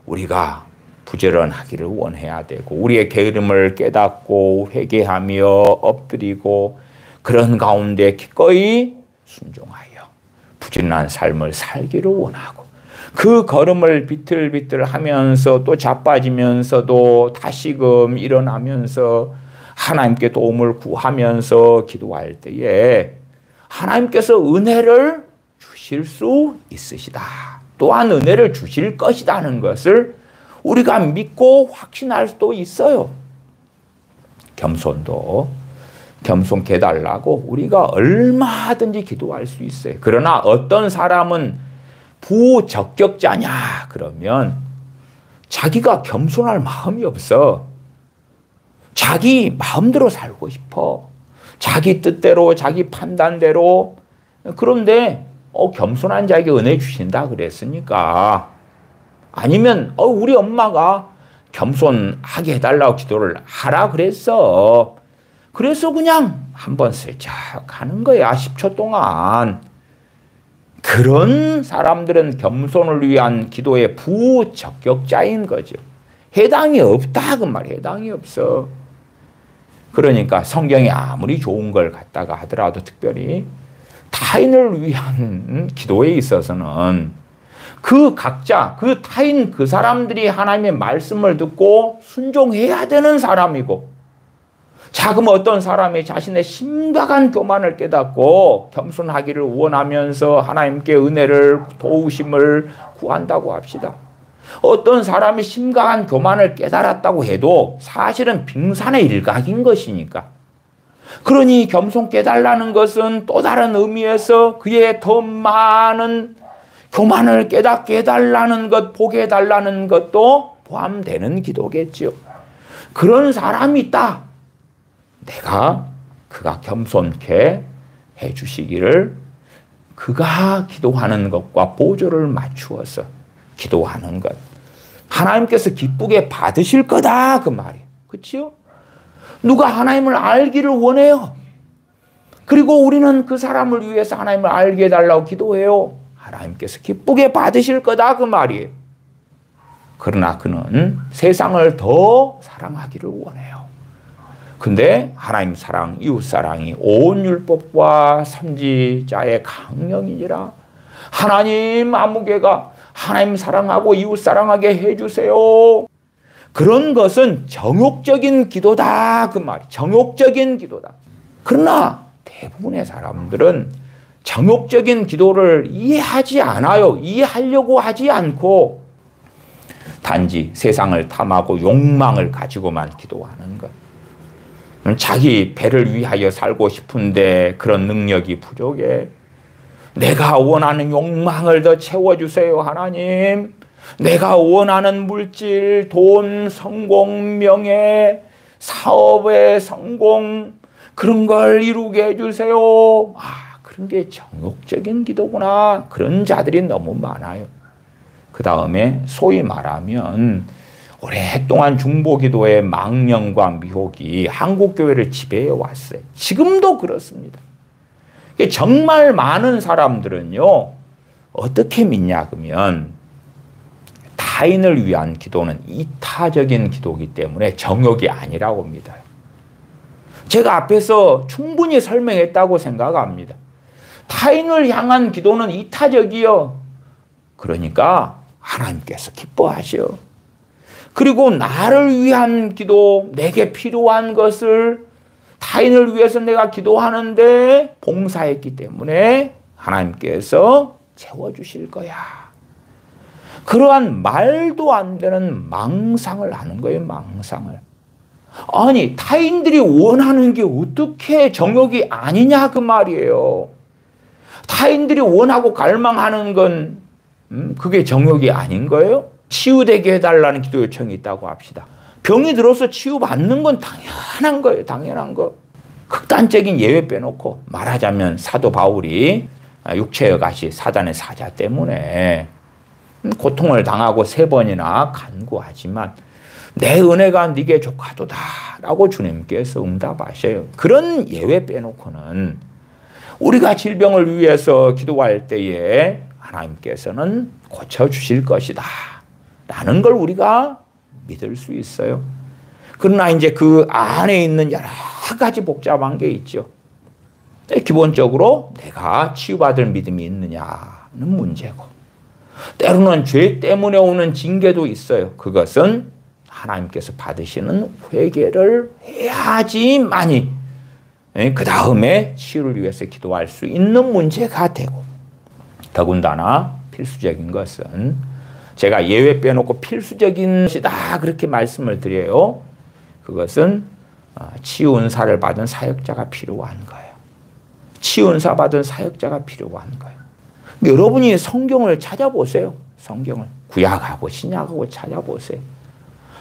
우리가 부지런하기를 원해야 되고 우리의 게으름을 깨닫고 회개하며 엎드리고 그런 가운데 기꺼이 순종하여 부지런한 삶을 살기를 원하고 그 걸음을 비틀비틀 하면서 또 자빠지면서도 다시금 일어나면서 하나님께 도움을 구하면서 기도할 때에 하나님께서 은혜를 주실 수 있으시다. 또한 은혜를 주실 것이라는 것을 우리가 믿고 확신할 수도 있어요. 겸손케 해달라고 우리가 얼마든지 기도할 수 있어요. 그러나 어떤 사람은 부적격자냐 그러면 자기가 겸손할 마음이 없어. 자기 마음대로 살고 싶어. 자기 뜻대로 자기 판단대로. 그런데 겸손한 자에게 은혜 주신다 그랬으니까, 아니면 우리 엄마가 겸손하게 해달라고 기도를 하라 그랬어. 그래서 그냥 한번 슬쩍 하는 거야 10초 동안. 그런 사람들은 겸손을 위한 기도의 부적격자인 거죠. 해당이 없다 그 말이에요. 해당이 없어. 그러니까 성경이 아무리 좋은 걸 갖다가 하더라도 특별히 타인을 위한 기도에 있어서는 그 각자, 그 타인, 그 사람들이 하나님의 말씀을 듣고 순종해야 되는 사람이고, 자, 그럼 어떤 사람이 자신의 심각한 교만을 깨닫고 겸손하기를 원하면서 하나님께 은혜를, 도우심을 구한다고 합시다. 어떤 사람이 심각한 교만을 깨달았다고 해도 사실은 빙산의 일각인 것이니까. 그러니 겸손 깨달라는 것은 또 다른 의미에서 그의 더 많은 교만을 깨닫게 해달라는 것, 보게 해달라는 것도 포함되는 기도겠죠. 그런 사람이 있다. 내가 그가 겸손케 해주시기를 그가 기도하는 것과 보조를 맞추어서 기도하는 것. 하나님께서 기쁘게 받으실 거다. 그 말이에요. 그렇죠? 누가 하나님을 알기를 원해요. 그리고 우리는 그 사람을 위해서 하나님을 알게 해달라고 기도해요. 하나님께서 기쁘게 받으실 거다. 그 말이에요. 그러나 그는 세상을 더 사랑하기를 원해요. 근데 하나님 사랑, 이웃 사랑이 온 율법과 선지자의 강령이니라. 하나님 아무개가 하나님 사랑하고 이웃 사랑하게 해주세요. 그런 것은 정욕적인 기도다. 그 말이 정욕적인 기도다. 그러나 대부분의 사람들은 정욕적인 기도를 이해하지 않아요. 이해하려고 하지 않고 단지 세상을 탐하고 욕망을 가지고만 기도하는 것. 자기 배를 위하여 살고 싶은데 그런 능력이 부족해. 내가 원하는 욕망을 더 채워주세요, 하나님. 내가 원하는 물질, 돈, 성공, 명예, 사업의 성공, 그런 걸 이루게 해주세요. 그런 게 정욕적인 기도구나. 그런 자들이 너무 많아요. 그 다음에 소위 말하면 오랫동안 중보기도의 망령과 미혹이 한국교회를 지배해 왔어요. 지금도 그렇습니다. 정말 많은 사람들은요, 어떻게 믿냐 그러면 타인을 위한 기도는 이타적인 기도이기 때문에 정욕이 아니라고 믿어요. 제가 앞에서 충분히 설명했다고 생각합니다. 타인을 향한 기도는 이타적이요. 그러니까 하나님께서 기뻐하셔. 그리고 나를 위한 기도, 내게 필요한 것을 타인을 위해서 내가 기도하는데 봉사했기 때문에 하나님께서 채워주실 거야. 그러한 말도 안 되는 망상을 하는 거예요. 망상을. 아니 타인들이 원하는 게 어떻게 정욕이 아니냐 그 말이에요. 타인들이 원하고 갈망하는 건 그게 정욕이 아닌 거예요? 치유되게 해달라는 기도 요청이 있다고 합시다. 병이 들어서 치유받는 건 당연한 거예요. 당연한 거. 극단적인 예외 빼놓고 말하자면 사도 바울이 육체의 가시 사단의 사자 때문에 고통을 당하고 3번이나 간구하지만 내 은혜가 네게 족하도다 라고 주님께서 응답하셔요. 그런 예외 빼놓고는 우리가 질병을 위해서 기도할 때에 하나님께서는 고쳐주실 것이다 라는 걸 우리가 믿을 수 있어요. 그러나 이제 그 안에 있는 여러 가지 복잡한 게 있죠. 기본적으로 내가 치유받을 믿음이 있느냐는 문제고, 때로는 죄 때문에 오는 징계도 있어요. 그것은 하나님께서 받으시는 회개를 해야지만이 그 다음에 치유를 위해서 기도할 수 있는 문제가 되고, 더군다나 필수적인 것은 제가 예외 빼놓고 필수적인 것이다 그렇게 말씀을 드려요. 그것은 치유 은사를 받은 사역자가 필요한 거예요. 치유 은사 받은 사역자가 필요한 거예요. 여러분이 성경을 찾아보세요. 성경을 구약하고 신약하고 찾아보세요.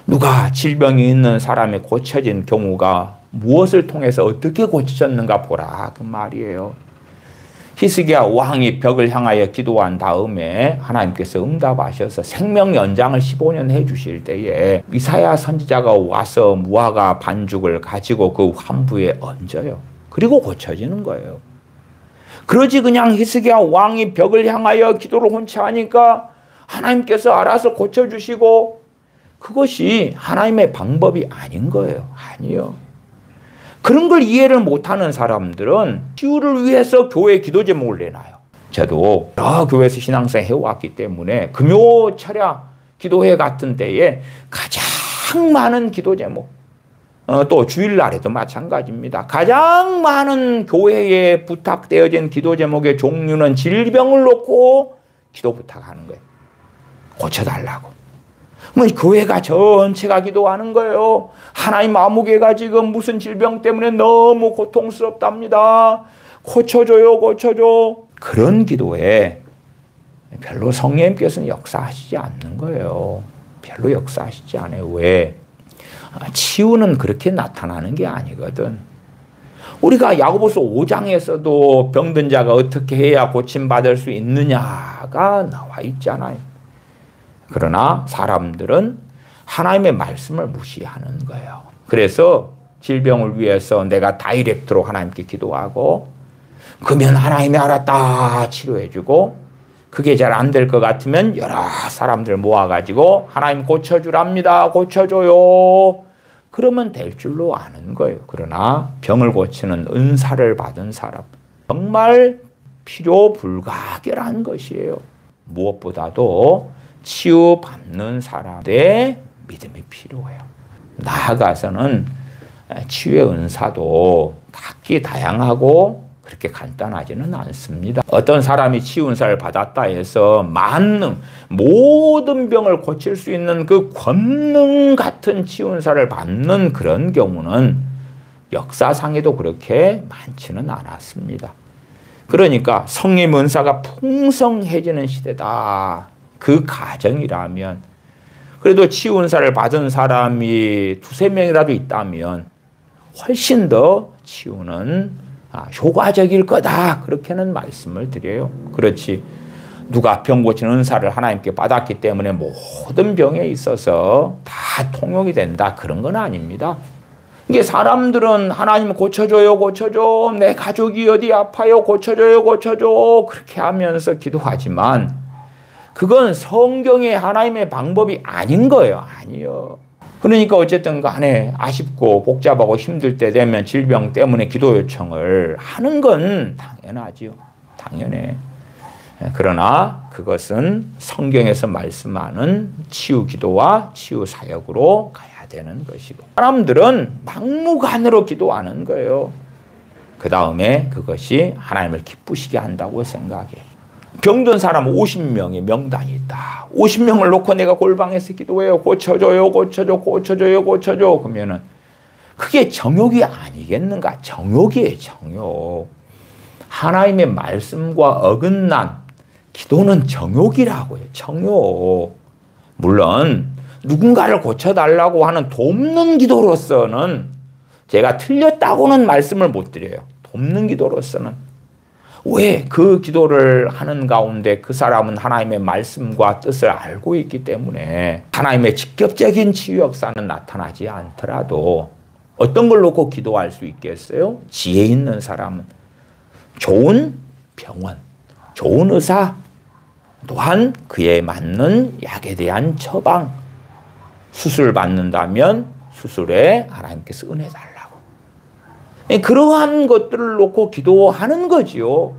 누가 질병이 있는 사람이 고쳐진 경우가 무엇을 통해서 어떻게 고쳐졌는가 보라 그 말이에요. 히스기야 왕이 벽을 향하여 기도한 다음에 하나님께서 응답하셔서 생명 연장을 15년 해주실 때에 이사야 선지자가 와서 무화과 반죽을 가지고 그 환부에 얹어요. 그리고 고쳐지는 거예요. 그러지 그냥 히스기야 왕이 벽을 향하여 기도를 혼자 하니까 하나님께서 알아서 고쳐주시고, 그것이 하나님의 방법이 아닌 거예요. 아니요. 그런 걸 이해를 못하는 사람들은 치유를 위해서 교회 기도 제목을 내놔요. 저도 여러 교회에서 신앙생활 해왔기 때문에 금요 철야 기도회 같은 때에 가장 많은 기도 제목, 또 주일날에도 마찬가지입니다. 가장 많은 교회에 부탁되어진 기도 제목의 종류는 질병을 놓고 기도 부탁하는 거예요. 고쳐달라고. 교회가 전체가 기도하는 거예요. 하나님 아무개가 지금 무슨 질병 때문에 너무 고통스럽답니다. 고쳐줘요, 고쳐줘. 그런 기도에 별로 성령님께서는 역사하시지 않는 거예요. 별로 역사하시지 않아요. 왜? 치유는 그렇게 나타나는 게 아니거든. 우리가 야고보서 5장에서도 병든 자가 어떻게 해야 고침받을 수 있느냐가 나와 있잖아요. 그러나 사람들은 하나님의 말씀을 무시하는 거예요. 그래서 질병을 위해서 내가 다이렉트로 하나님께 기도하고 그러면 하나님이 알았다 치료해주고 그게 잘 안 될 것 같으면 여러 사람들 모아가지고 하나님 고쳐주랍니다. 고쳐줘요. 그러면 될 줄로 아는 거예요. 그러나 병을 고치는 은사를 받은 사람 정말 필요 불가결한 것이에요. 무엇보다도 치유받는 사람의 믿음이 필요해요. 나아가서는 치유의 은사도 각기 다양하고 그렇게 간단하지는 않습니다. 어떤 사람이 치유 은사를 받았다 해서 만능 모든 병을 고칠 수 있는 그 권능 같은 치유 은사를 받는 그런 경우는 역사상에도 그렇게 많지는 않았습니다. 그러니까 성령 은사가 풍성해지는 시대다. 그 가정이라면 그래도 치유 은사를 받은 사람이 두세 명이라도 있다면 훨씬 더 치유는 효과적일 거다. 그렇게는 말씀을 드려요. 그렇지. 누가 병 고치는 은사를 하나님께 받았기 때문에 모든 병에 있어서 다 통용이 된다. 그런 건 아닙니다. 이게 사람들은 하나님 고쳐줘요, 고쳐줘. 내 가족이 어디 아파요, 고쳐줘요, 고쳐줘. 그렇게 하면서 기도하지만 그건 성경의 하나님의 방법이 아닌 거예요. 아니요. 그러니까 어쨌든 간에 아쉽고 복잡하고 힘들 때 되면 질병 때문에 기도 요청을 하는 건 당연하지요. 당연해. 그러나 그것은 성경에서 말씀하는 치유 기도와 치유 사역으로 가야 되는 것이고 사람들은 막무가내로 기도하는 거예요. 그 다음에 그것이 하나님을 기쁘시게 한다고 생각해. 병든 사람 50명의 명단이 있다. 50명을 놓고 내가 골방에서 기도해요. 고쳐줘요, 고쳐줘, 고쳐줘요, 고쳐줘. 그러면은 그게 정욕이 아니겠는가? 정욕이에요, 정욕. 하나님의 말씀과 어긋난 기도는 정욕이라고요, 정욕. 물론 누군가를 고쳐달라고 하는 돕는 기도로서는 제가 틀렸다고는 말씀을 못 드려요. 돕는 기도로서는. 왜? 그 기도를 하는 가운데 그 사람은 하나님의 말씀과 뜻을 알고 있기 때문에 하나님의 직접적인 치유 역사는 나타나지 않더라도 어떤 걸 놓고 기도할 수 있겠어요? 지혜 있는 사람은 좋은 병원, 좋은 의사, 또한 그에 맞는 약에 대한 처방, 수술 받는다면 수술에 하나님께서 은혜 달라고. 그러한 것들을 놓고 기도하는 거지요.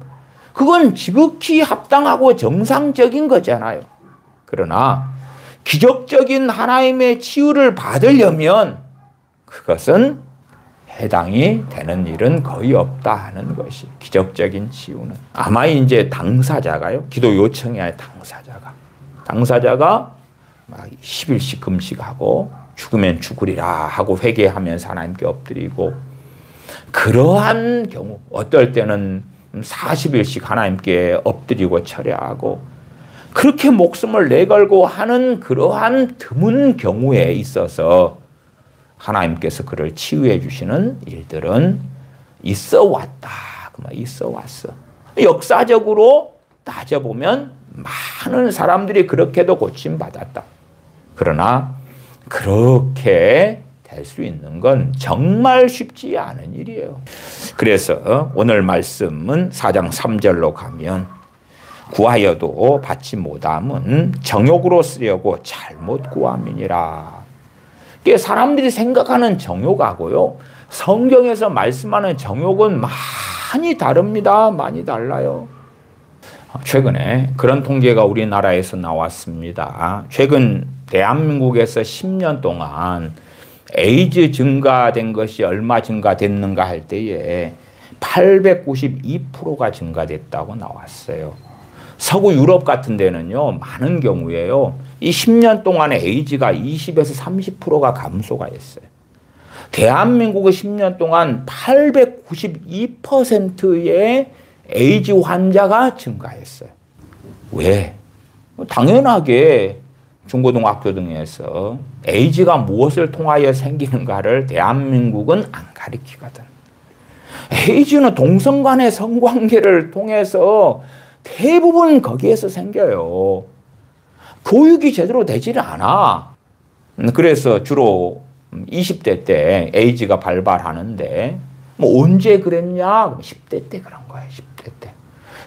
그건 지극히 합당하고 정상적인 거잖아요. 그러나 기적적인 하나님의 치유를 받으려면 그것은 해당이 되는 일은 거의 없다 하는 것이 기적적인 치유는. 아마 이제 당사자가요. 기도 요청해야 할 당사자가 막 10일씩 금식하고 죽으면 죽으리라 하고 회개하면서 하나님께 엎드리고 그러한 경우 어떨 때는 40일씩 하나님께 엎드리고 철야하고 그렇게 목숨을 내걸고 하는 그러한 드문 경우에 있어서 하나님께서 그를 치유해 주시는 일들은 있어 왔다. 있어 왔어. 역사적으로 따져보면 많은 사람들이 그렇게도 고침받았다. 그러나 그렇게 될 수 있는 건 정말 쉽지 않은 일이에요. 그래서 오늘 말씀은 4장 3절로 가면 구하여도 받지 못함은 정욕으로 쓰려고 잘못 구함이니라. 이게 사람들이 생각하는 정욕하고요. 성경에서 말씀하는 정욕은 많이 다릅니다. 많이 달라요. 최근에 그런 통계가 우리나라에서 나왔습니다. 최근 대한민국에서 10년 동안 에이즈 증가된 것이 얼마 증가됐는가 할 때에 892%가 증가됐다고 나왔어요. 서구 유럽 같은 데는요, 많은 경우에요, 이 10년 동안에 에이즈가 20에서 30%가 감소가 했어요. 대한민국의 10년 동안 892%의 에이즈 환자가 증가했어요. 왜? 당연하게 중고등학교 등에서 에이즈가 무엇을 통하여 생기는가를 대한민국은 안 가르치거든. 에이즈는 동성 간의 성관계를 통해서 대부분 거기에서 생겨요. 교육이 제대로 되질 않아. 그래서 주로 20대 때 에이즈가 발발하는데 뭐 언제 그랬냐? 10대 때 그런 거예요. 10대 때.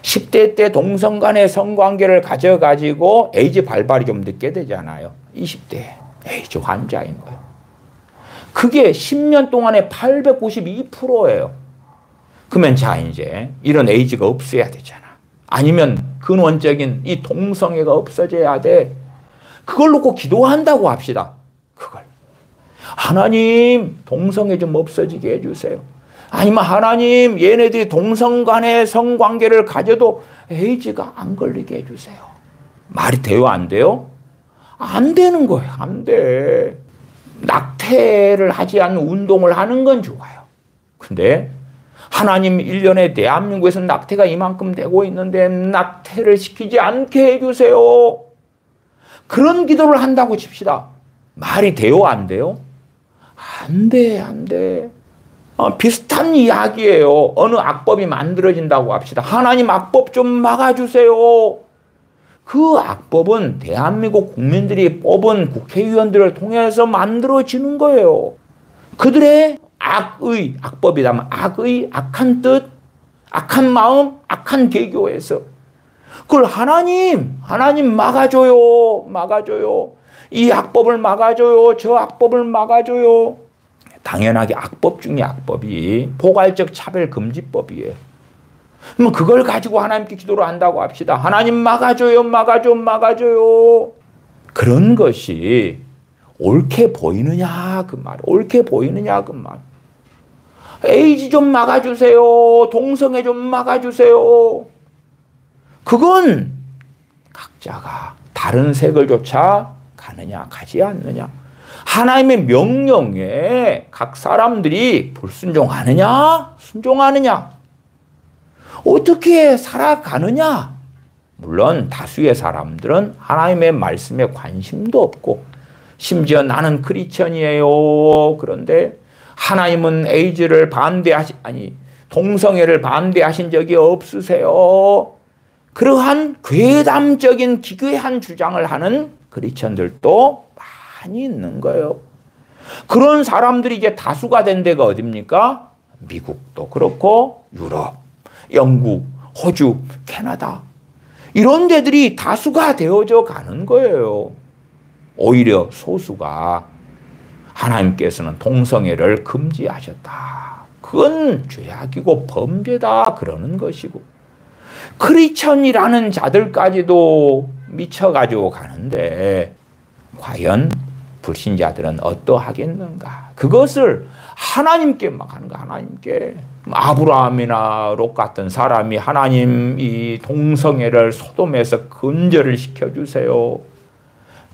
10대 때 동성 간의 성관계를 가져가지고 에이즈 발발이 좀 늦게 되잖아요. 20대 에이즈 환자인 거예요. 그게 10년 동안에 892%예요. 그러면 자 이제 이런 에이즈가 없어야 되잖아. 아니면 근원적인 이 동성애가 없어져야 돼. 그걸 놓고 기도한다고 합시다. 그걸. 하나님 동성애 좀 없어지게 해주세요. 아니면 하나님 얘네들이 동성 간의 성관계를 가져도 에이즈가 안 걸리게 해주세요. 말이 돼요? 안 돼요? 안 되는 거예요. 안 돼. 낙태를 하지 않는 운동을 하는 건 좋아요. 근데 하나님 1년에 대한민국에서 낙태가 이만큼 되고 있는데 낙태를 시키지 않게 해주세요. 그런 기도를 한다고 칩시다. 말이 돼요? 안 돼요? 안 돼. 안 돼. 비슷한 이야기예요. 어느 악법이 만들어진다고 합시다. 하나님 악법 좀 막아주세요. 그 악법은 대한민국 국민들이 뽑은 국회의원들을 통해서 만들어지는 거예요. 그들의 악의, 악법이라면 악의, 악한 뜻, 악한 마음, 악한 계교에서 그걸 하나님 막아줘요. 막아줘요. 이 악법을 막아줘요. 저 악법을 막아줘요. 당연하게 악법 중에 악법이 포괄적 차별금지법이에요. 그러면 그걸 가지고 하나님께 기도를 한다고 합시다. 하나님 막아줘요. 막아줘요. 그런 것이 옳게 보이느냐 그 말. 옳게 보이느냐 그 말. 에이즈 좀 막아주세요. 동성애 좀 막아주세요. 그건 각자가 다른 색을 쫓아 가느냐 가지 않느냐. 하나님의 명령에 각 사람들이 불순종하느냐 순종하느냐. 어떻게 살아가느냐. 물론 다수의 사람들은 하나님의 말씀에 관심도 없고 심지어 나는 크리스천이에요. 그런데 하나님은 에이즈를 동성애를 반대하신 적이 없으세요. 그러한 괴담적인 기괴한 주장을 하는 크리스천들도 많이 있는 거예요. 그런 사람들이 이제 다수가 된 데가 어딥니까? 미국도 그렇고 유럽, 영국, 호주, 캐나다 이런 데들이 다수가 되어져 가는 거예요. 오히려 소수가 하나님께서는 동성애를 금지하셨다. 그건 죄악이고 범죄다 그러는 것이고 크리스천이라는 자들까지도 미쳐가지고 가는데 과연 불신자들은 어떠하겠는가. 그것을 하나님께 막 하는 거. 하나님께. 아브라함이나 롯 같은 사람이 하나님 이 동성애를 소돔에서 근절을 시켜주세요.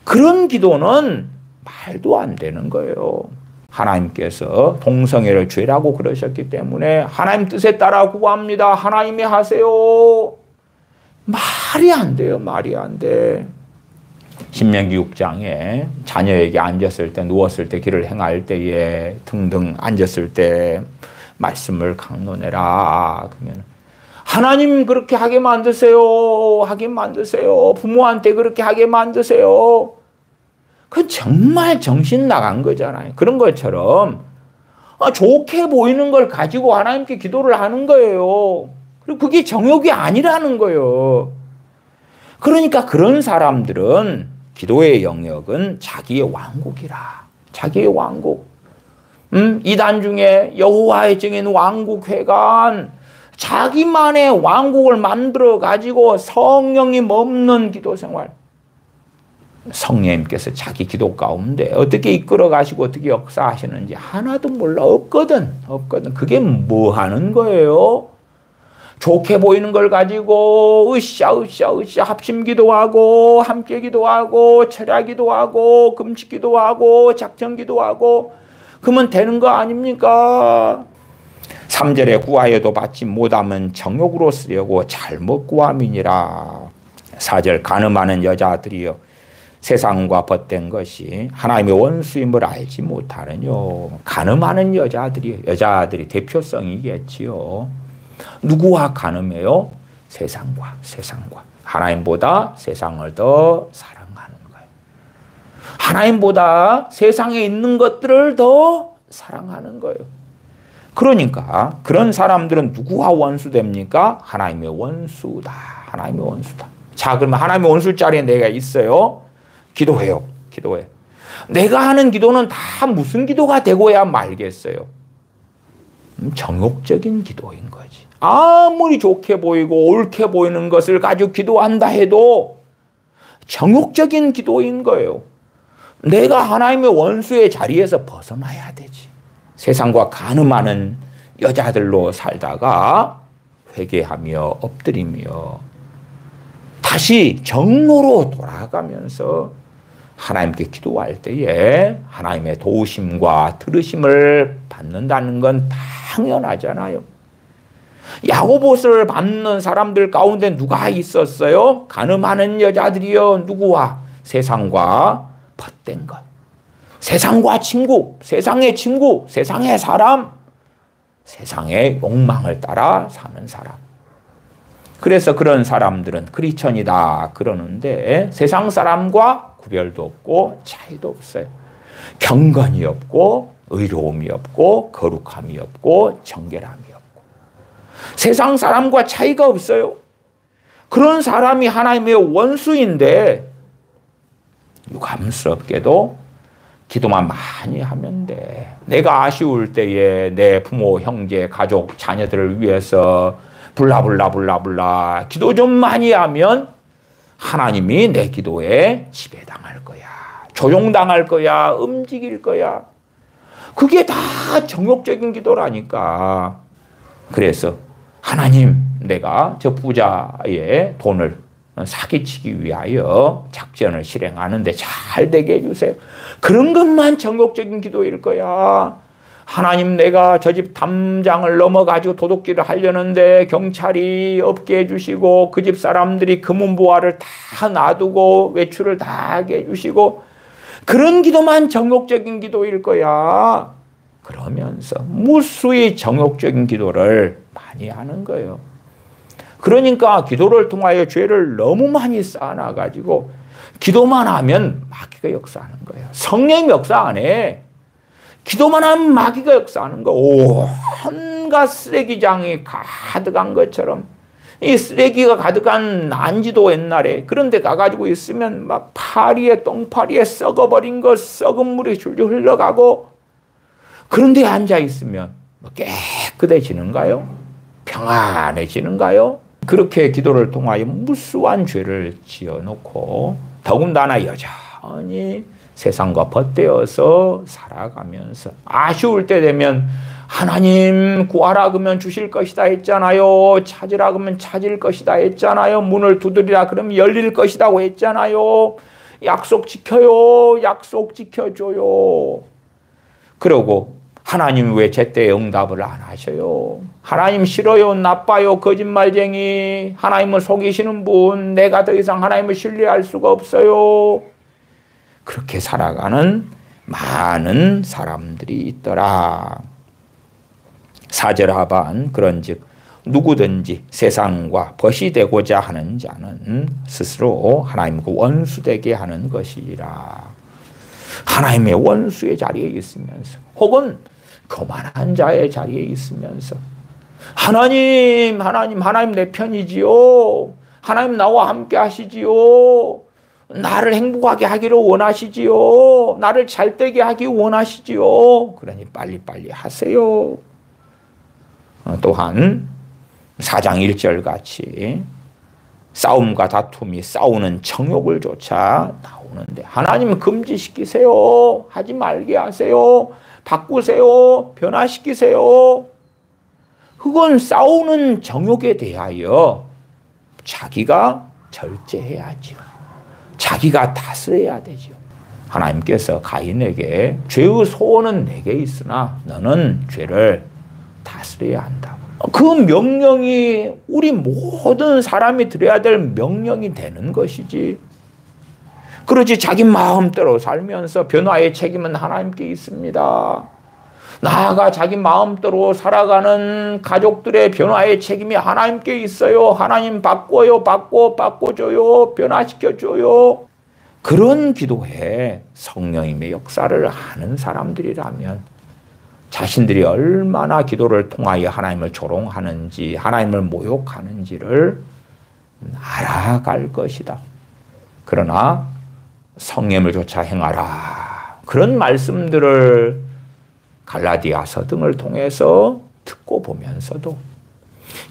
그런 기도는 말도 안 되는 거예요. 하나님께서 동성애를 죄라고 그러셨기 때문에 하나님 뜻에 따라 구합니다. 하나님이 하세요. 말이 안 돼요. 말이 안 돼. 신명기 6장에 자녀에게 앉았을 때 누웠을 때 길을 행할 때에 등등 앉았을 때 말씀을 강론해라. 그러면 하나님 그렇게 하게 만드세요. 하게 만드세요. 부모한테 그렇게 하게 만드세요. 그건 정말 정신 나간 거잖아요. 그런 것처럼 좋게 보이는 걸 가지고 하나님께 기도를 하는 거예요. 그리고 그게 정욕이 아니라는 거예요. 그러니까 그런 사람들은 기도의 영역은 자기의 왕국이라. 자기의 왕국. 이단 중에 여호와의 증인 왕국회관. 자기만의 왕국을 만들어 가지고 성령이 없는 기도 생활. 성령님께서 자기 기도 가운데 어떻게 이끌어 가시고 어떻게 역사하시는지 하나도 몰라. 없거든. 그게 뭐 하는 거예요? 좋게 보이는 걸 가지고 으쌰 합심 기도하고 함께 기도하고 철야 기도하고 금식 기도하고 작정 기도하고 그러면 되는 거 아닙니까? 3절에 구하여도 받지 못하면 정욕으로 쓰려고 잘못 구함이니라. 4절 간음하는 여자들이여 세상과 벗된 것이 하나님의 원수임을 알지 못하느뇨. 간음하는 여자들이 대표성이겠지요. 누구와 간음해요? 세상과. 하나님보다 세상을 더 사랑하는 거예요. 하나님보다 세상에 있는 것들을 더 사랑하는 거예요. 그러니까 그런 사람들은 누구와 원수됩니까? 하나님의 원수다. 자, 그러면 하나님의 원수 자리에 내가 있어요. 기도해요. 내가 하는 기도는 다 무슨 기도가 되고야 말겠어요? 정욕적인 기도인 거지. 아무리 좋게 보이고 옳게 보이는 것을 가지고 기도한다 해도 정욕적인 기도인 거예요. 내가 하나님의 원수의 자리에서 벗어나야 되지. 세상과 간음하는 여자들로 살다가 회개하며 엎드리며 다시 정로로 돌아가면서 하나님께 기도할 때에 하나님의 도우심과 들으심을 받는다는 건 당연하잖아요. 야고보서를 받는 사람들 가운데 누가 있었어요? 간음하는 여자들이요. 누구와? 세상과 벗된 것. 세상과 친구, 세상의 친구, 세상의 사람, 세상의 욕망을 따라 사는 사람. 그래서 그런 사람들은 크리스천이다 그러는데 세상 사람과 구별도 없고 차이도 없어요. 경건이 없고 의로움이 없고 거룩함이 없고 정결함이 없고 세상 사람과 차이가 없어요. 그런 사람이 하나님의 원수인데 유감스럽게도 기도만 많이 하면 돼. 내가 아쉬울 때에 내 부모, 형제, 가족, 자녀들을 위해서 불라 기도 좀 많이 하면 하나님이 내 기도에 지배당할 거야. 조종당할 거야. 움직일 거야. 그게 다 정욕적인 기도라니까. 그래서 하나님, 내가 저 부자의 돈을 사기치기 위하여 작전을 실행하는데 잘 되게 해주세요. 그런 것만 정욕적인 기도일 거야. 하나님, 내가 저 집 담장을 넘어가지고 도둑질을 하려는데 경찰이 없게 해주시고 그 집 사람들이 금은보화를 다 놔두고 외출을 다 하게 해주시고 그런 기도만 정욕적인 기도일 거야. 그러면서 무수히 정욕적인 기도를 많이 하는 거예요. 그러니까 기도를 통하여 죄를 너무 많이 쌓아놔가지고 기도만 하면 마귀가 역사하는 거예요. 성령이 역사 안 해. 기도만 하면 마귀가 역사하는 거. 온갖 쓰레기장이 가득한 것처럼 이 쓰레기가 가득한 난지도 옛날에 그런 데 가가지고 있으면 막 파리에 똥파리에 썩어버린 것 썩은 물이 줄줄 흘러가고 그런 데 앉아 있으면 깨끗해지는가요? 평안해지는가요? 그렇게 기도를 통하여 무수한 죄를 지어놓고 더군다나 여전히 세상과 벗되어서 살아가면서 아쉬울 때 되면 하나님 구하라 그러면 주실 것이다 했잖아요. 찾으라 그러면 찾을 것이다 했잖아요. 문을 두드리라 그러면 열릴 것이라고 했잖아요. 약속 지켜요. 약속 지켜줘요. 그러고 하나님 왜 제때 응답을 안 하셔요? 하나님 싫어요, 나빠요, 거짓말쟁이, 하나님을 속이시는 분, 내가 더 이상 하나님을 신뢰할 수가 없어요. 그렇게 살아가는 많은 사람들이 있더라. 4절 하반 그런즉 누구든지 세상과 벗이 되고자 하는 자는 스스로 하나님과 원수되게 하는 것이라. 하나님의 원수의 자리에 있으면서 혹은 거만한 자의 자리에 있으면서 하나님 내 편이지요. 하나님 나와 함께 하시지요. 나를 행복하게 하기를 원하시지요. 나를 잘되게 하기 원하시지요. 그러니 빨리빨리 하세요. 또한 4장 1절 같이 싸움과 다툼이 싸우는 정욕을 조차 나오는데 하나님 금지시키세요. 하지 말게 하세요. 바꾸세요. 변화시키세요. 그건 싸우는 정욕에 대하여 자기가 절제해야죠. 자기가 다스려야 되죠. 하나님께서 가인에게 죄의 소원은 내게 있으나 너는 죄를 다스려 다스려야 한다고. 그 명령이 우리 모든 사람이 들어야 될 명령이 되는 것이지. 그러지 자기 마음대로 살면서 변화의 책임은 하나님께 있습니다. 나아가 자기 마음대로 살아가는 가족들의 변화의 책임이 하나님께 있어요. 하나님 바꿔요. 바꿔줘요. 변화시켜줘요. 그런 기도에 성령님의 역사를 하는 사람들이라면 자신들이 얼마나 기도를 통하여 하나님을 조롱하는지, 하나님을 모욕하는지를 알아갈 것이다. 그러나 성령을 조차 행하라. 그런 말씀들을 갈라디아서 등을 통해서 듣고 보면서도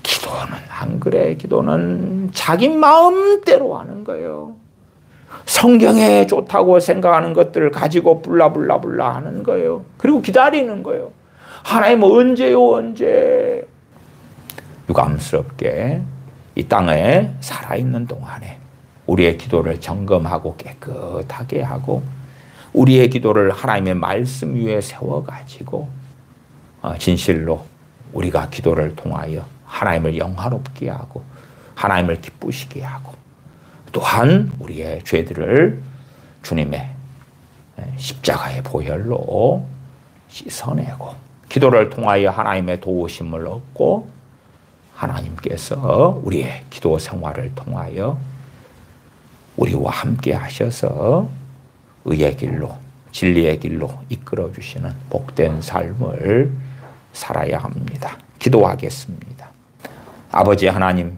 기도는 안 그래. 기도는 자기 마음대로 하는 거예요. 성경에 좋다고 생각하는 것들을 가지고 불라 하는 거예요. 그리고 기다리는 거예요. 하나님 언제요, 언제? 유감스럽게 이 땅에 살아있는 동안에 우리의 기도를 점검하고 깨끗하게 하고 우리의 기도를 하나님의 말씀 위에 세워가지고 진실로 우리가 기도를 통하여 하나님을 영화롭게 하고 하나님을 기쁘시게 하고 또한 우리의 죄들을 주님의 십자가의 보혈로 씻어내고 기도를 통하여 하나님의 도우심을 얻고 하나님께서 우리의 기도 생활을 통하여 우리와 함께 하셔서 의의 길로 진리의 길로 이끌어 주시는 복된 삶을 살아야 합니다. 기도하겠습니다. 아버지 하나님,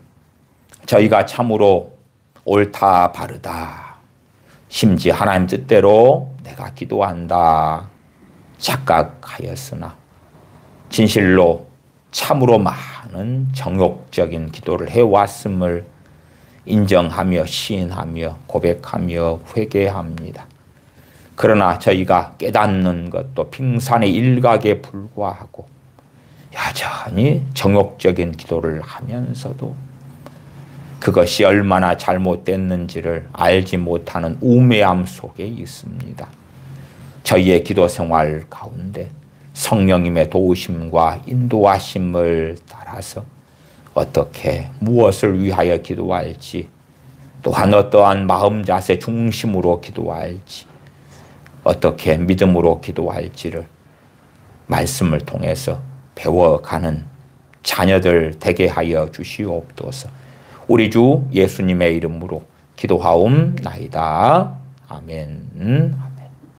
저희가 참으로 옳다 바르다 심지 하나님 뜻대로 내가 기도한다 착각하였으나 진실로 참으로 많은 정욕적인 기도를 해왔음을 인정하며 시인하며 고백하며 회개합니다. 그러나 저희가 깨닫는 것도 빙산의 일각에 불과하고 여전히 정욕적인 기도를 하면서도 그것이 얼마나 잘못됐는지를 알지 못하는 우매함 속에 있습니다. 저희의 기도 생활 가운데 성령님의 도우심과 인도하심을 따라서 어떻게 무엇을 위하여 기도할지 또한 어떠한 마음 자세 중심으로 기도할지 어떻게 믿음으로 기도할지를 말씀을 통해서 배워가는 자녀들 되게 하여 주시옵소서. 우리 주 예수님의 이름으로 기도하옵나이다. 아멘.